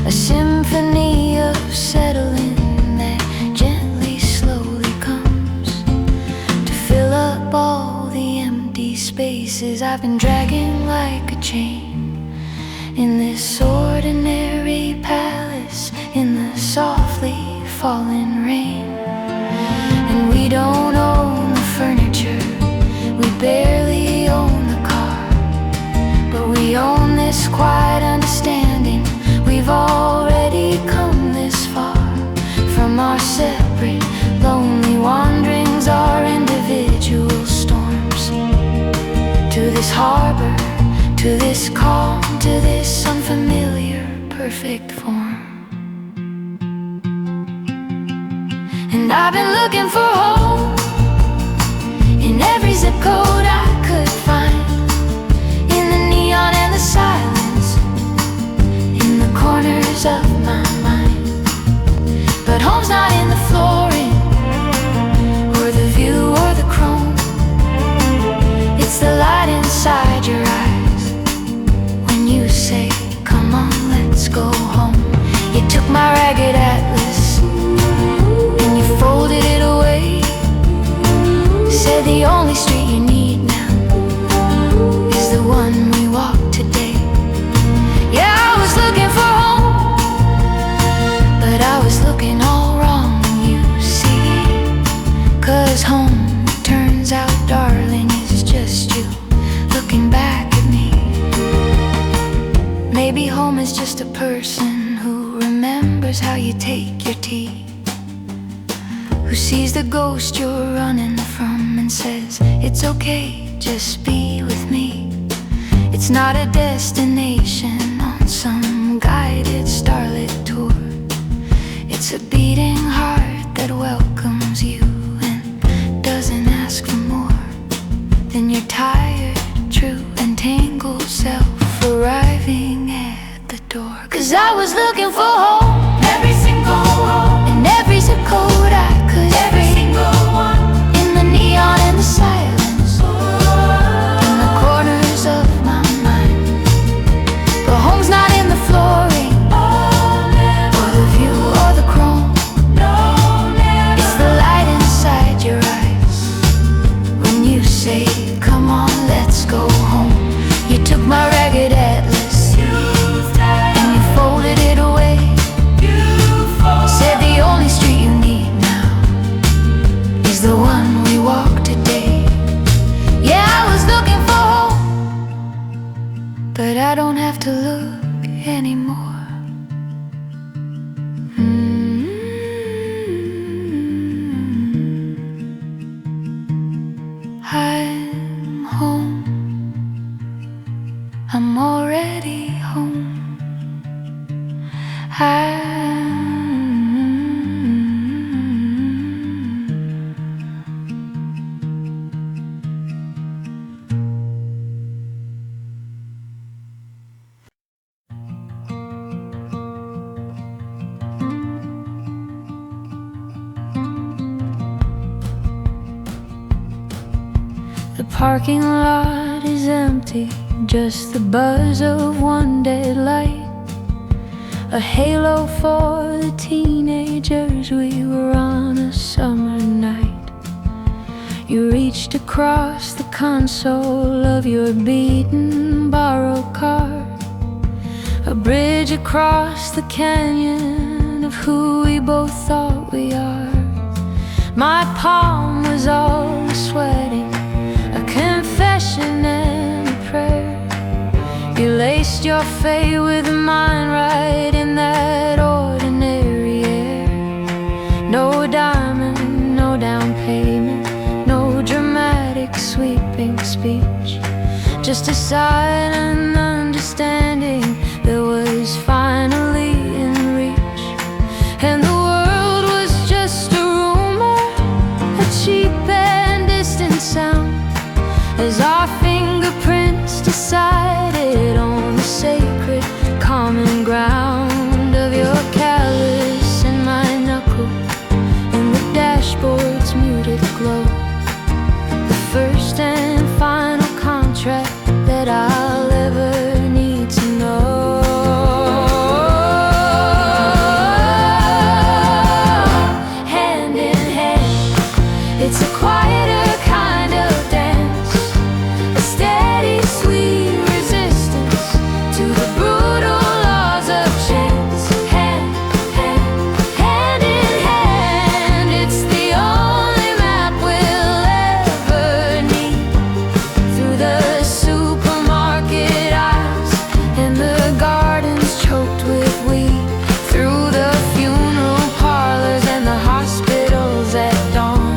a symphony of settling that gently, slowly comes to fill up all the empty spaces I've been dragging like a chain in this ordinary palace, in the softly falling rain. And we don't own the furniture, we barely own the car, but we own this quiet understanding. We've already come this far from our separate, lonely wanderings, our individual storms, to this harbor, to this calm, to this unfamiliar, perfect form. And I've been looking for home in every zip code I could find, in the neon and the silence, in the corners of my mind. But home's not in the flooring or the view or the chrome. It's the light inside your eyes when you say, come on, let's go home. You took my ragged atlas and you folded it away. Said the only street you need now is the one we walk today. Yeah, I was looking for home, but I was looking all wrong, you see. 'Cause home, turns out, darling, is just you looking back at me. Maybe home is just a person who remembers how you take your tea, who sees the ghost you're running from and says, it's okay, just be with me. It's not a destination on some guided starlit tour. It's a beating heart that welcomes you and doesn't ask for more than your tired, true, and tangled self arriving at the door. 'Cause I was looking for home, every single home, in every zip code I could, every single one, in the neon and the silence, in the corners of my mind. But home's not in the flooring or the view or the chrome. It's the light inside your eyes ragged atlas, and you folded it away. Said the only street you need now is the one we walk today. Yeah, I was looking for hope, but I don't have to look anymore. I'm home, I'm already home. The parking lot is empty, just the buzz of one dead light. A halo for the teenagers, we were on a summer night. You reached across the console of your beaten borrowed car, a bridge across the canyon of who we both thought we are. My palm was all sweating, a confession and a prayer. You laced your fate with mine right in that ordinary air. No diamond, no down payment, no dramatic sweeping speech, just a silent understanding that was finally in reach. And the world was just a rumor, a cheap and distant sound, as our fingerprints decided on the sacred common ground of your callus and my knuckle in the dashboard's muted glow. The first and final contract that I'll ever need to know. Hand in hand, it's a quieter kind of dance, a steady, sweet resistance to the brutal laws of chance. Hand in hand, it's the only map we'll ever need. Through the supermarket aisles and the gardens choked with weed, through the funeral parlors and the hospitals at dawn.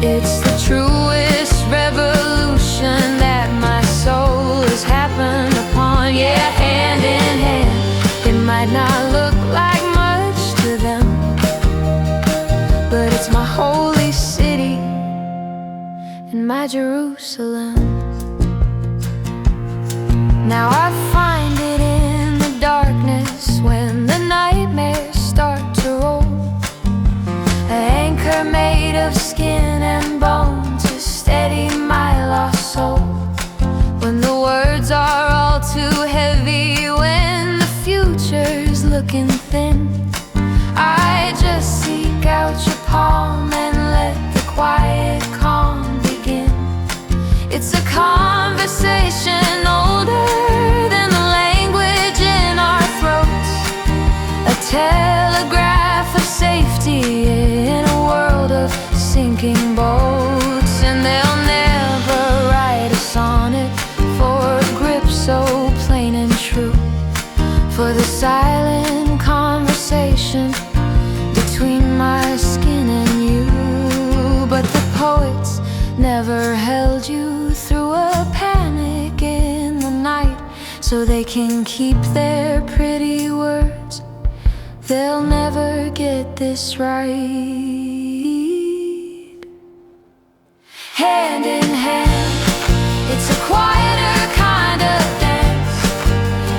It's the truest revolution that my soul has happened upon. Yeah, hand in hand, it might not look like much to them, but it's my holy city and my Jerusalem. Now I find it in the darkness when the nightmares start to roll, an anchor made of skin and bone to steady my lost soul. When the words are all too heavy, when the future's looking thin, I just seek out your palm and let the quiet calm begin. It's a conversation older than the language in our throats, a telegraph of safety in a world of sinking boats. And they'll never write a sonnet for a grip so plain and true, for the silent conversation between my skin and you. But the poets never held you through a panic in the night, so they can keep their pretty words. They'll never get this right. Hand in hand, it's a quieter kind of dance,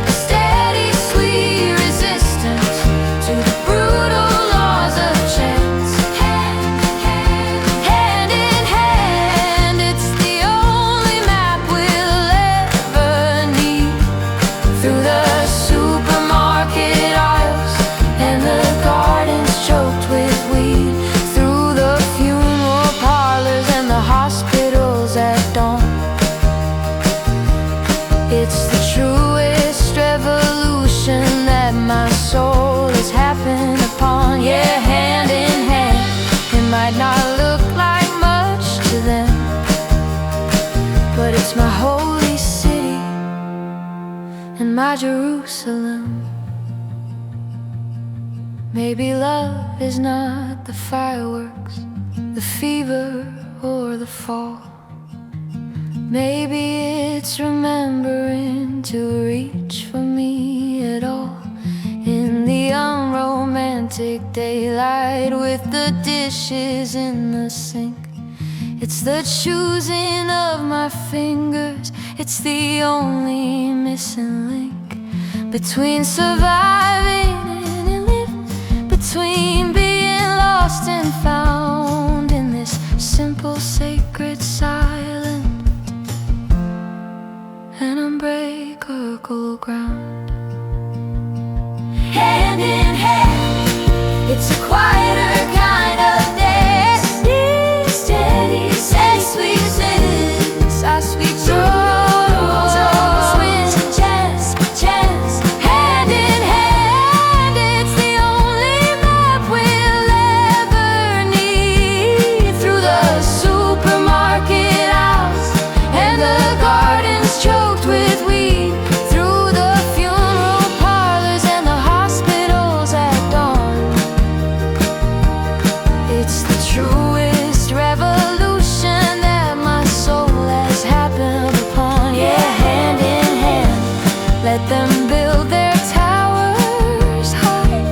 a steady, sweet resistance to the brutal laws of chance. Hand in hand, it's the only map we'll ever need. Through the supermarket aisles and the gardens choked with weed, through the funeral parlors and the hospitals at dawn. It's the truest revolution that my soul has happened upon. Yeah, hand in hand. It might not look like much to them, but it's my holy city and my Jerusalem. Maybe love is not the fireworks, the fever, or the fall. Maybe it's remembering to reach for me at all. In the unromantic daylight with the dishes in the sink, it's the choosing of my fingers. It's the only missing link between surviving and living, between being lost and found in this simple sacred silence and unbreakable ground. Hand in hand, it's a quieter kind of dance. Steady, steady, sweet sins, our sweet joys, wins and chance. Hand in hand, it's the only map we'll ever need. Through the supermarket aisles and the gardens choked with weed, through the funeral parlors and the hospitals at dawn. It's the truest revolution that my soul has happened upon. Yeah, hand in hand, let them build their towers high.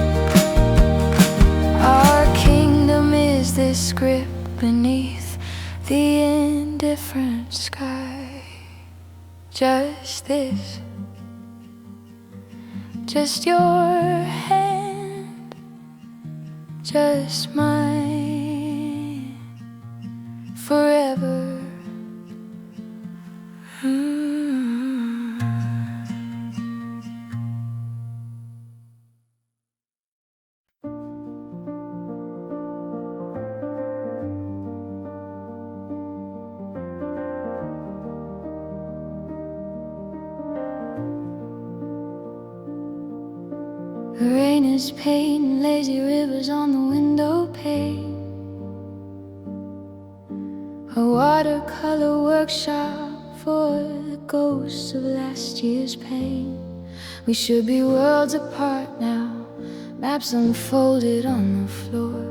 Our kingdom is this grip beneath the indifferent sky. Just this, just your hand, just mine, forever. The rain is painting lazy rivers on the window pane. A watercolor workshop for the ghosts of last year's pain. We should be worlds apart now, maps unfolded on the floor.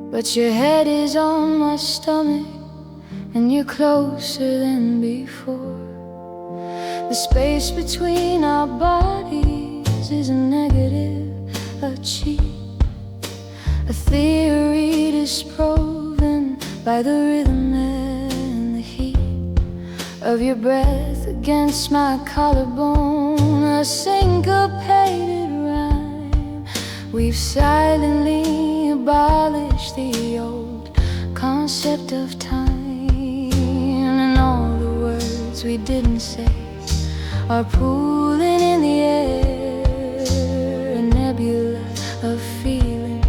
But your head is on my stomach and you're closer than before. The space between our bodies is a negative, a cheat, a theory disproven by the rhythm and the heat of your breath against my collarbone. A syncopated rhyme. We've silently abolished the old concept of time, and all the words we didn't say are pooling in the air, a nebula of feeling,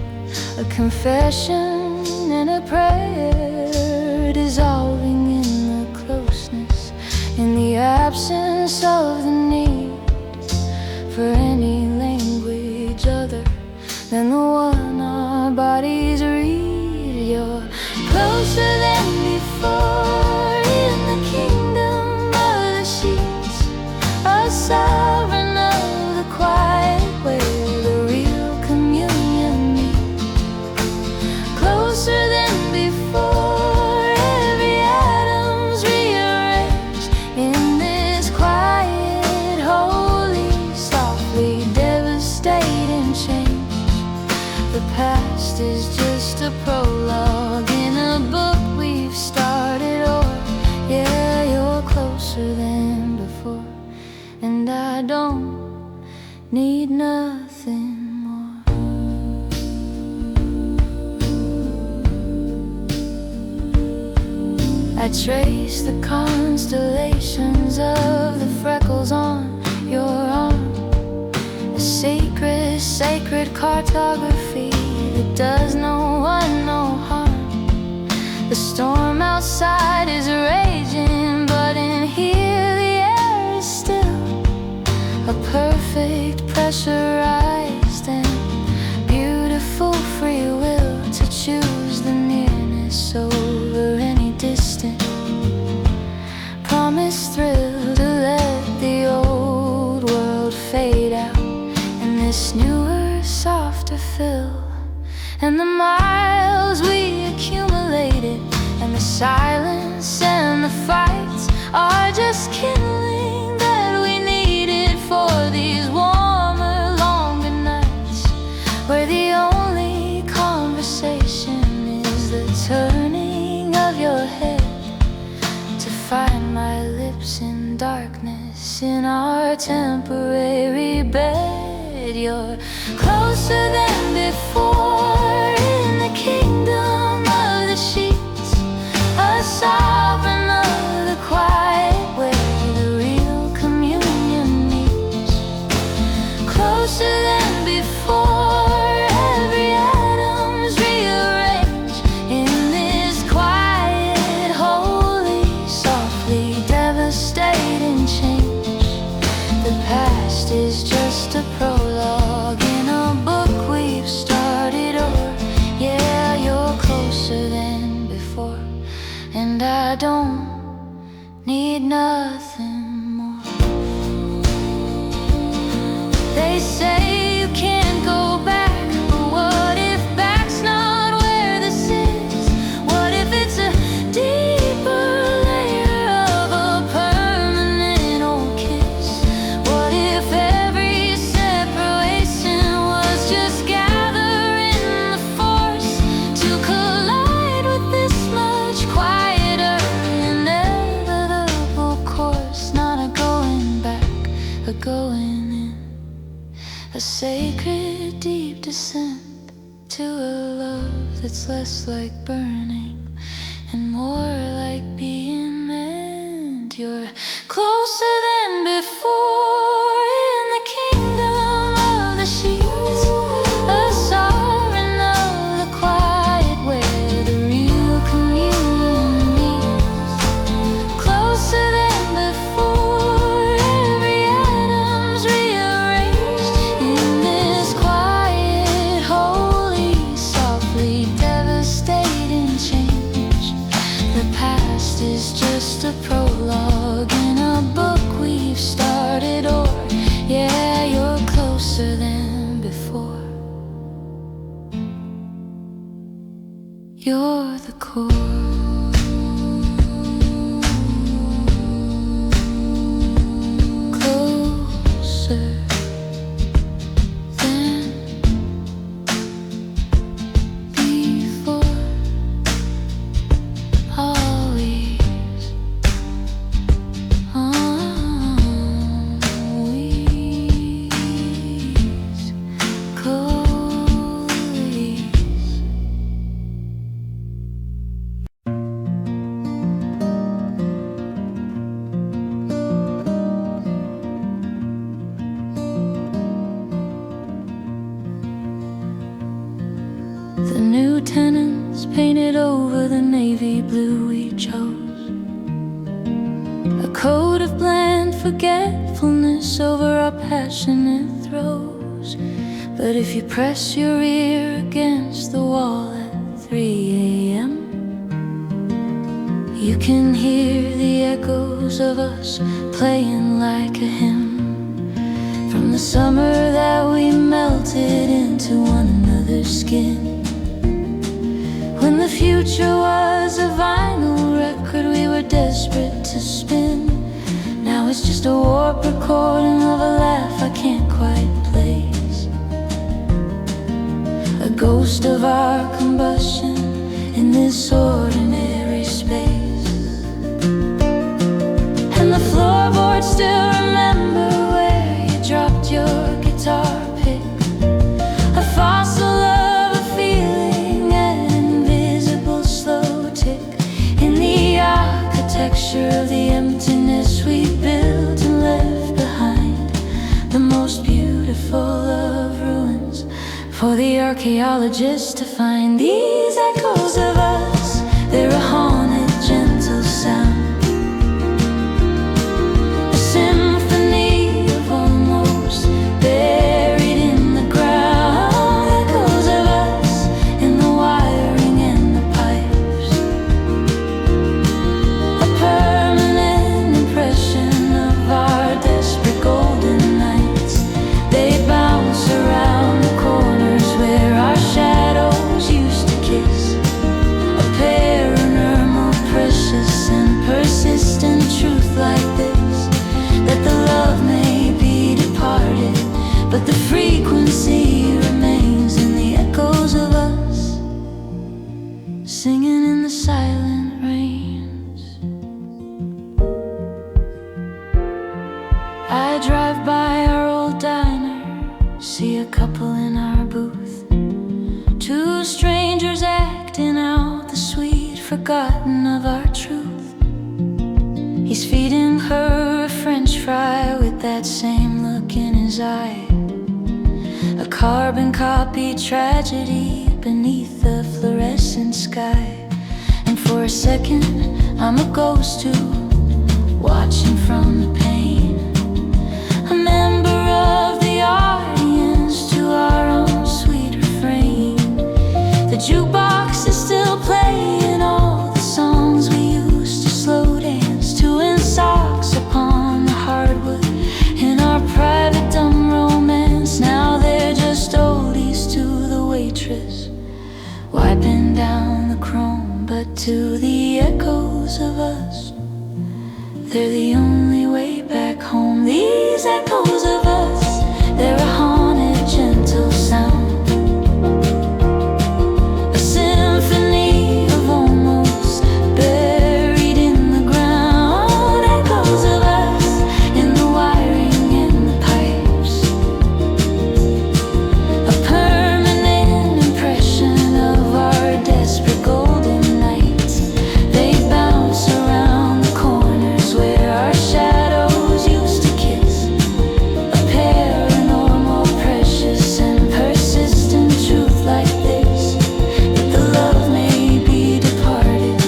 a confession and a prayer, dissolving in the closeness, in the absence of the need for any language other than the one our bodies read. You're closer than before in the kingdom of the sheets, a sovereign of the quiet where the real communion meets. Closer than before, every atom's rearranged in this quiet, holy, softly devastating change. The past is just a prologue in a book we've started, or yeah, you're closer than before, and I don't need nothing more. I trace the constellations of the freckles on your arm, a sacred cartography that does no one no harm. The storm outside is raging, but in here the last kindling that we needed for these warmer, longer nights, where the only conversation is the turning of your head to find my lips in darkness in our temporary bed. You're closer than before in the kingdom of the sheets, a sovereign of the quiet where the real communion meets. Closer than before, every atom's rearranged in this quiet, holy, softly devastating change. The past is just a prologue in a book we've started, or yeah, you're closer than before, and I don't need nothing more. They say you can't go back, but what if back's not where this is? What if it's a deeper layer of a permanent old kiss? What if every separation was just gathering the force to collide with this much quieter, inevitable course? Not a going back, a going in, a sacred deep descent to a love that's less like burning and more like being meant. You're closer than before in the kingdom of the sheets, a sovereign of the quiet where the real communion meets. Closer than before, every atom's rearranged in this quiet, holy, softly devastating change. The past is just a prologue in a book we've started, or yeah, you're closer than before. You're the core. Closer than before. Always, always, the new tenants painted over the navy blue we chose, a coat of bland forgetfulness over our passionate throes. But if you press your ear against the wall at 3 a.m., you can hear the echoes of us playing like a hymn from the summer that we melted into one another's skin. When the future was a vinyl record we were desperate to spin, now it's just a warped recording of a laugh I can't quite place, a ghost of our combustion in this ordinary space. And the floorboards still remember where you dropped your guitar pick, a fossil of a feeling, an invisible slow tick in the architecture of the emptiness we built and left behind, the most beautiful of ruins for the archaeologists to find. These echoes of us, they're a haunted, gentle sound, a symphony of almost buried in the ground. Echoes of us in the wiring and the pipes, a permanent impression of our desperate golden nights. They bounce around the corners where our shadows used to kiss, see a couple in our booth, two strangers acting out the sweet forgotten of our truth. He's feeding her a French fry with that same look in his eye, a carbon copy tragedy beneath the fluorescent sky. And for a second I'm a ghost too, watching from the pane, a member of the audience to our own sweet refrain. The jukebox is still playing all the songs we used to slow dance to in socks upon the hardwood in our private dumb romance. Now they're just oldies to the waitress, wiping down the chrome. But to the echoes of us, they're the only way back home. These echoes of us, they're a haunted, gentle sound, a symphony of almost buried in the ground. Echoes of us in the wiring, in the pipes, a permanent impression of our desperate golden nights. They bounce around the corners where our shadows used to kiss, a paranormal, precious and persistent truth like this, that the love may be departed,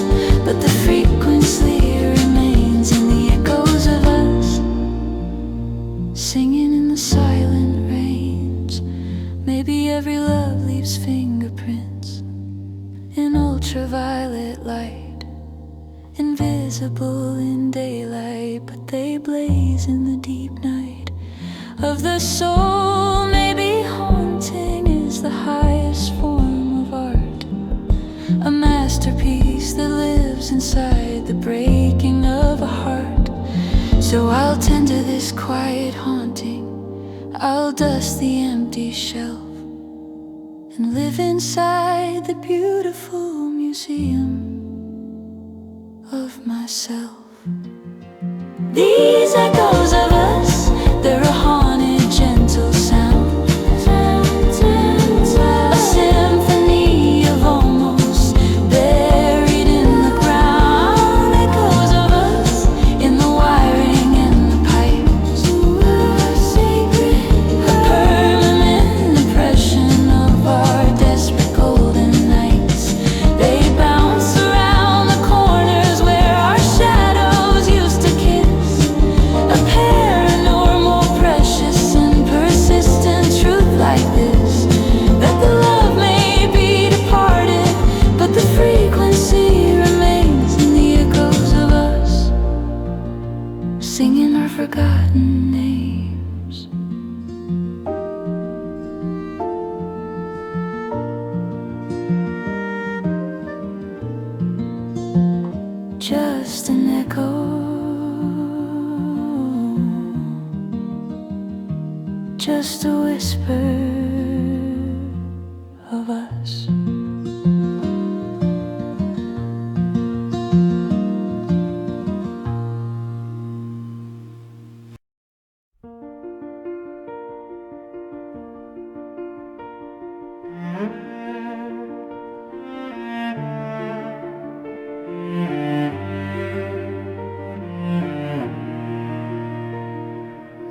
but the frequency remains in the echoes of us, singing in the silent rains. Maybe every love leaves fingerprints in ultraviolet light, invisible in daylight, but they blaze in the deep night of the soul. Maybe haunting is the highest form of art, a masterpiece that lives inside the breaking of a heart. So I'll tend to this quiet haunting, I'll dust the empty shelf and live inside the beautiful museum of myself. These echoes of us, they're a haunted, gentle sound, a symphony of almost buried in the ground. Echoes of us in the wiring and the pipes, a permanent impression of our desperate golden nights. They bounce around the corners where our shadows used to kiss, a paranormal, precious and persistent truth like this, that the love may be departed, but the frequency remains in the echoes of us, singing our forgotten names. Just an echo, just a whisper of us.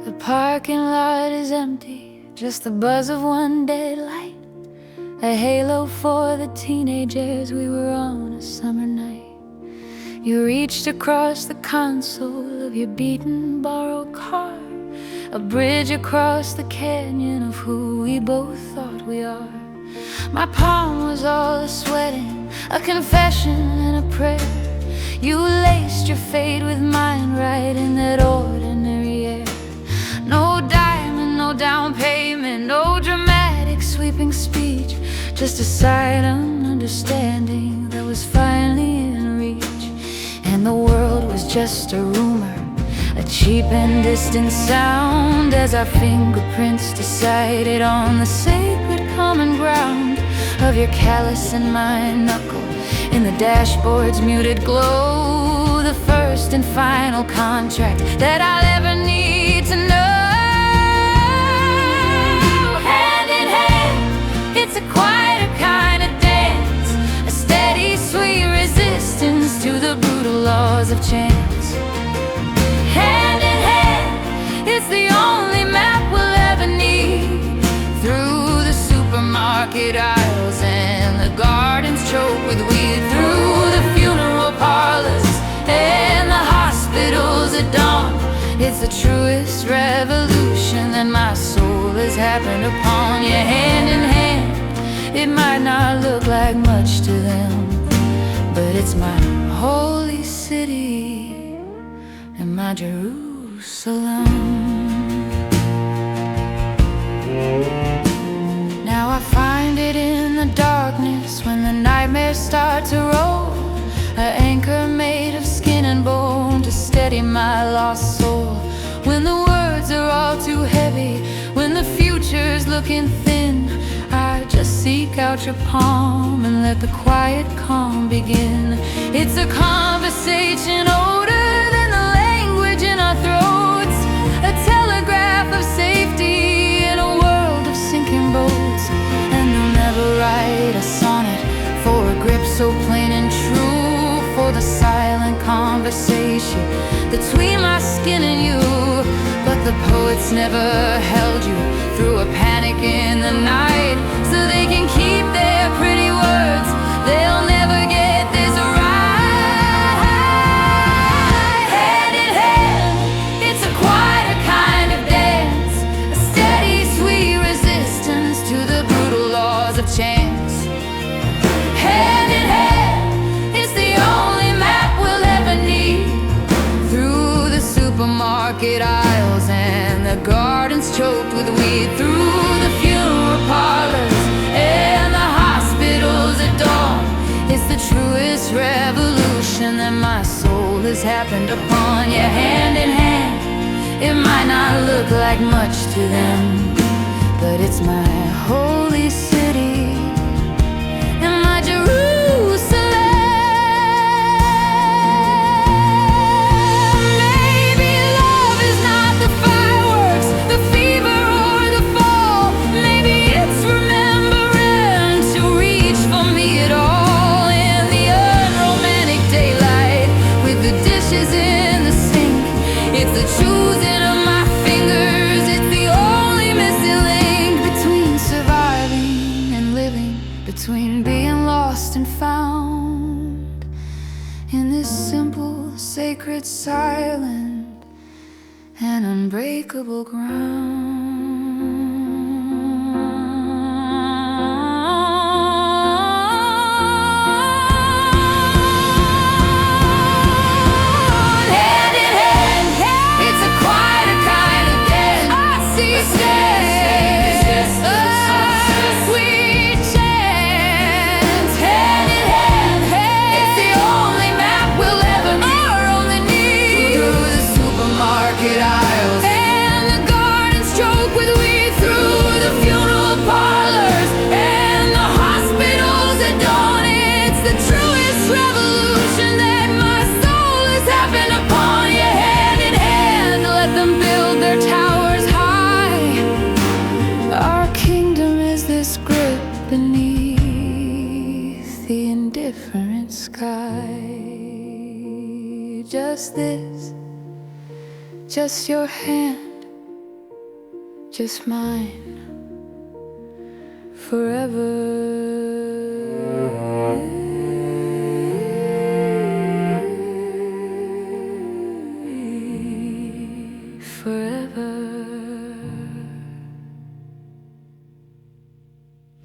The parking lot is empty, just the buzz of one dead light, a halo for the teenagers we were on a summer night. You reached across the console of your beaten, borrowed car, a bridge across the canyon of who we both thought we are. My palm was all a-sweating, a confession and a prayer. You laced your fate with mine right in that ordinary air. No diamond, no down payment, no dramatic sweeping speech, just a silent understanding that was finally in reach. And the world was just a rumor, a cheap and distant sound, as our fingerprints decided on the sacred common ground of your callus and my knuckle in the dashboard's muted glow. The first and final contract that I'll ever need to know. of chance. Hand in hand, it's the only map we'll ever need. Through the supermarket aisles and the gardens choked with weed, through the funeral parlors and the hospitals at dawn. It's the truest revolution that my soul has happened upon. Yeah, hand in hand, it might not look like much to them, but it's my holy city and my Jerusalem. Now I find it in the darkness when the nightmares start to roll, an anchor made of skin and bone to steady my lost soul. When the words are all too heavy, when the future's looking thin, I just seek out your palm and let the quiet calm begin. It's a conversation older than the language in our throats, a telegraph of safety in a world of sinking boats. And they'll never write a sonnet for a grip so plain and true, for the silent conversation between my skin and you. But the poets never held you through a panic in the night, so they can keep their pretty words. They'll never get this right. Hand in hand, it's a quieter kind of dance, a steady, sweet resistance to the brutal laws of chance. Hand in hand, it's the only map we'll ever need. Through the supermarket aisles and the gardens choked with weed, through the funeral parlors and the hospitals at dawn. It's the truest revolution that my soul has happened upon. Yeah, hand in hand, it might not look like much to them, but it's my holy city and my Jerusalem. Maybe love is not the fireworks, the fever or the fall. Maybe it's remembering to reach for me at all in the unromantic daylight with the dishes in the sink. It's the choosing of my fingers, it's the only missing link between surviving and living, between being lost and found, in this simple, sacred, silent, and unbreakable ground. Hand in hand, it's a quieter kind of dance. I see sweet chance. Hand in hand, it's the only map we'll ever need. Our only need. Through the supermarket aisles and the gardens choked with weed, through the funeral parlors and the hospitals at dawn. It's the truest revolution that my soul has happened upon. Yeah, hand in hand, let them build their towers high. Our kingdom is this grip beneath the indifferent sky. Just this, just your hand, just mine, forever.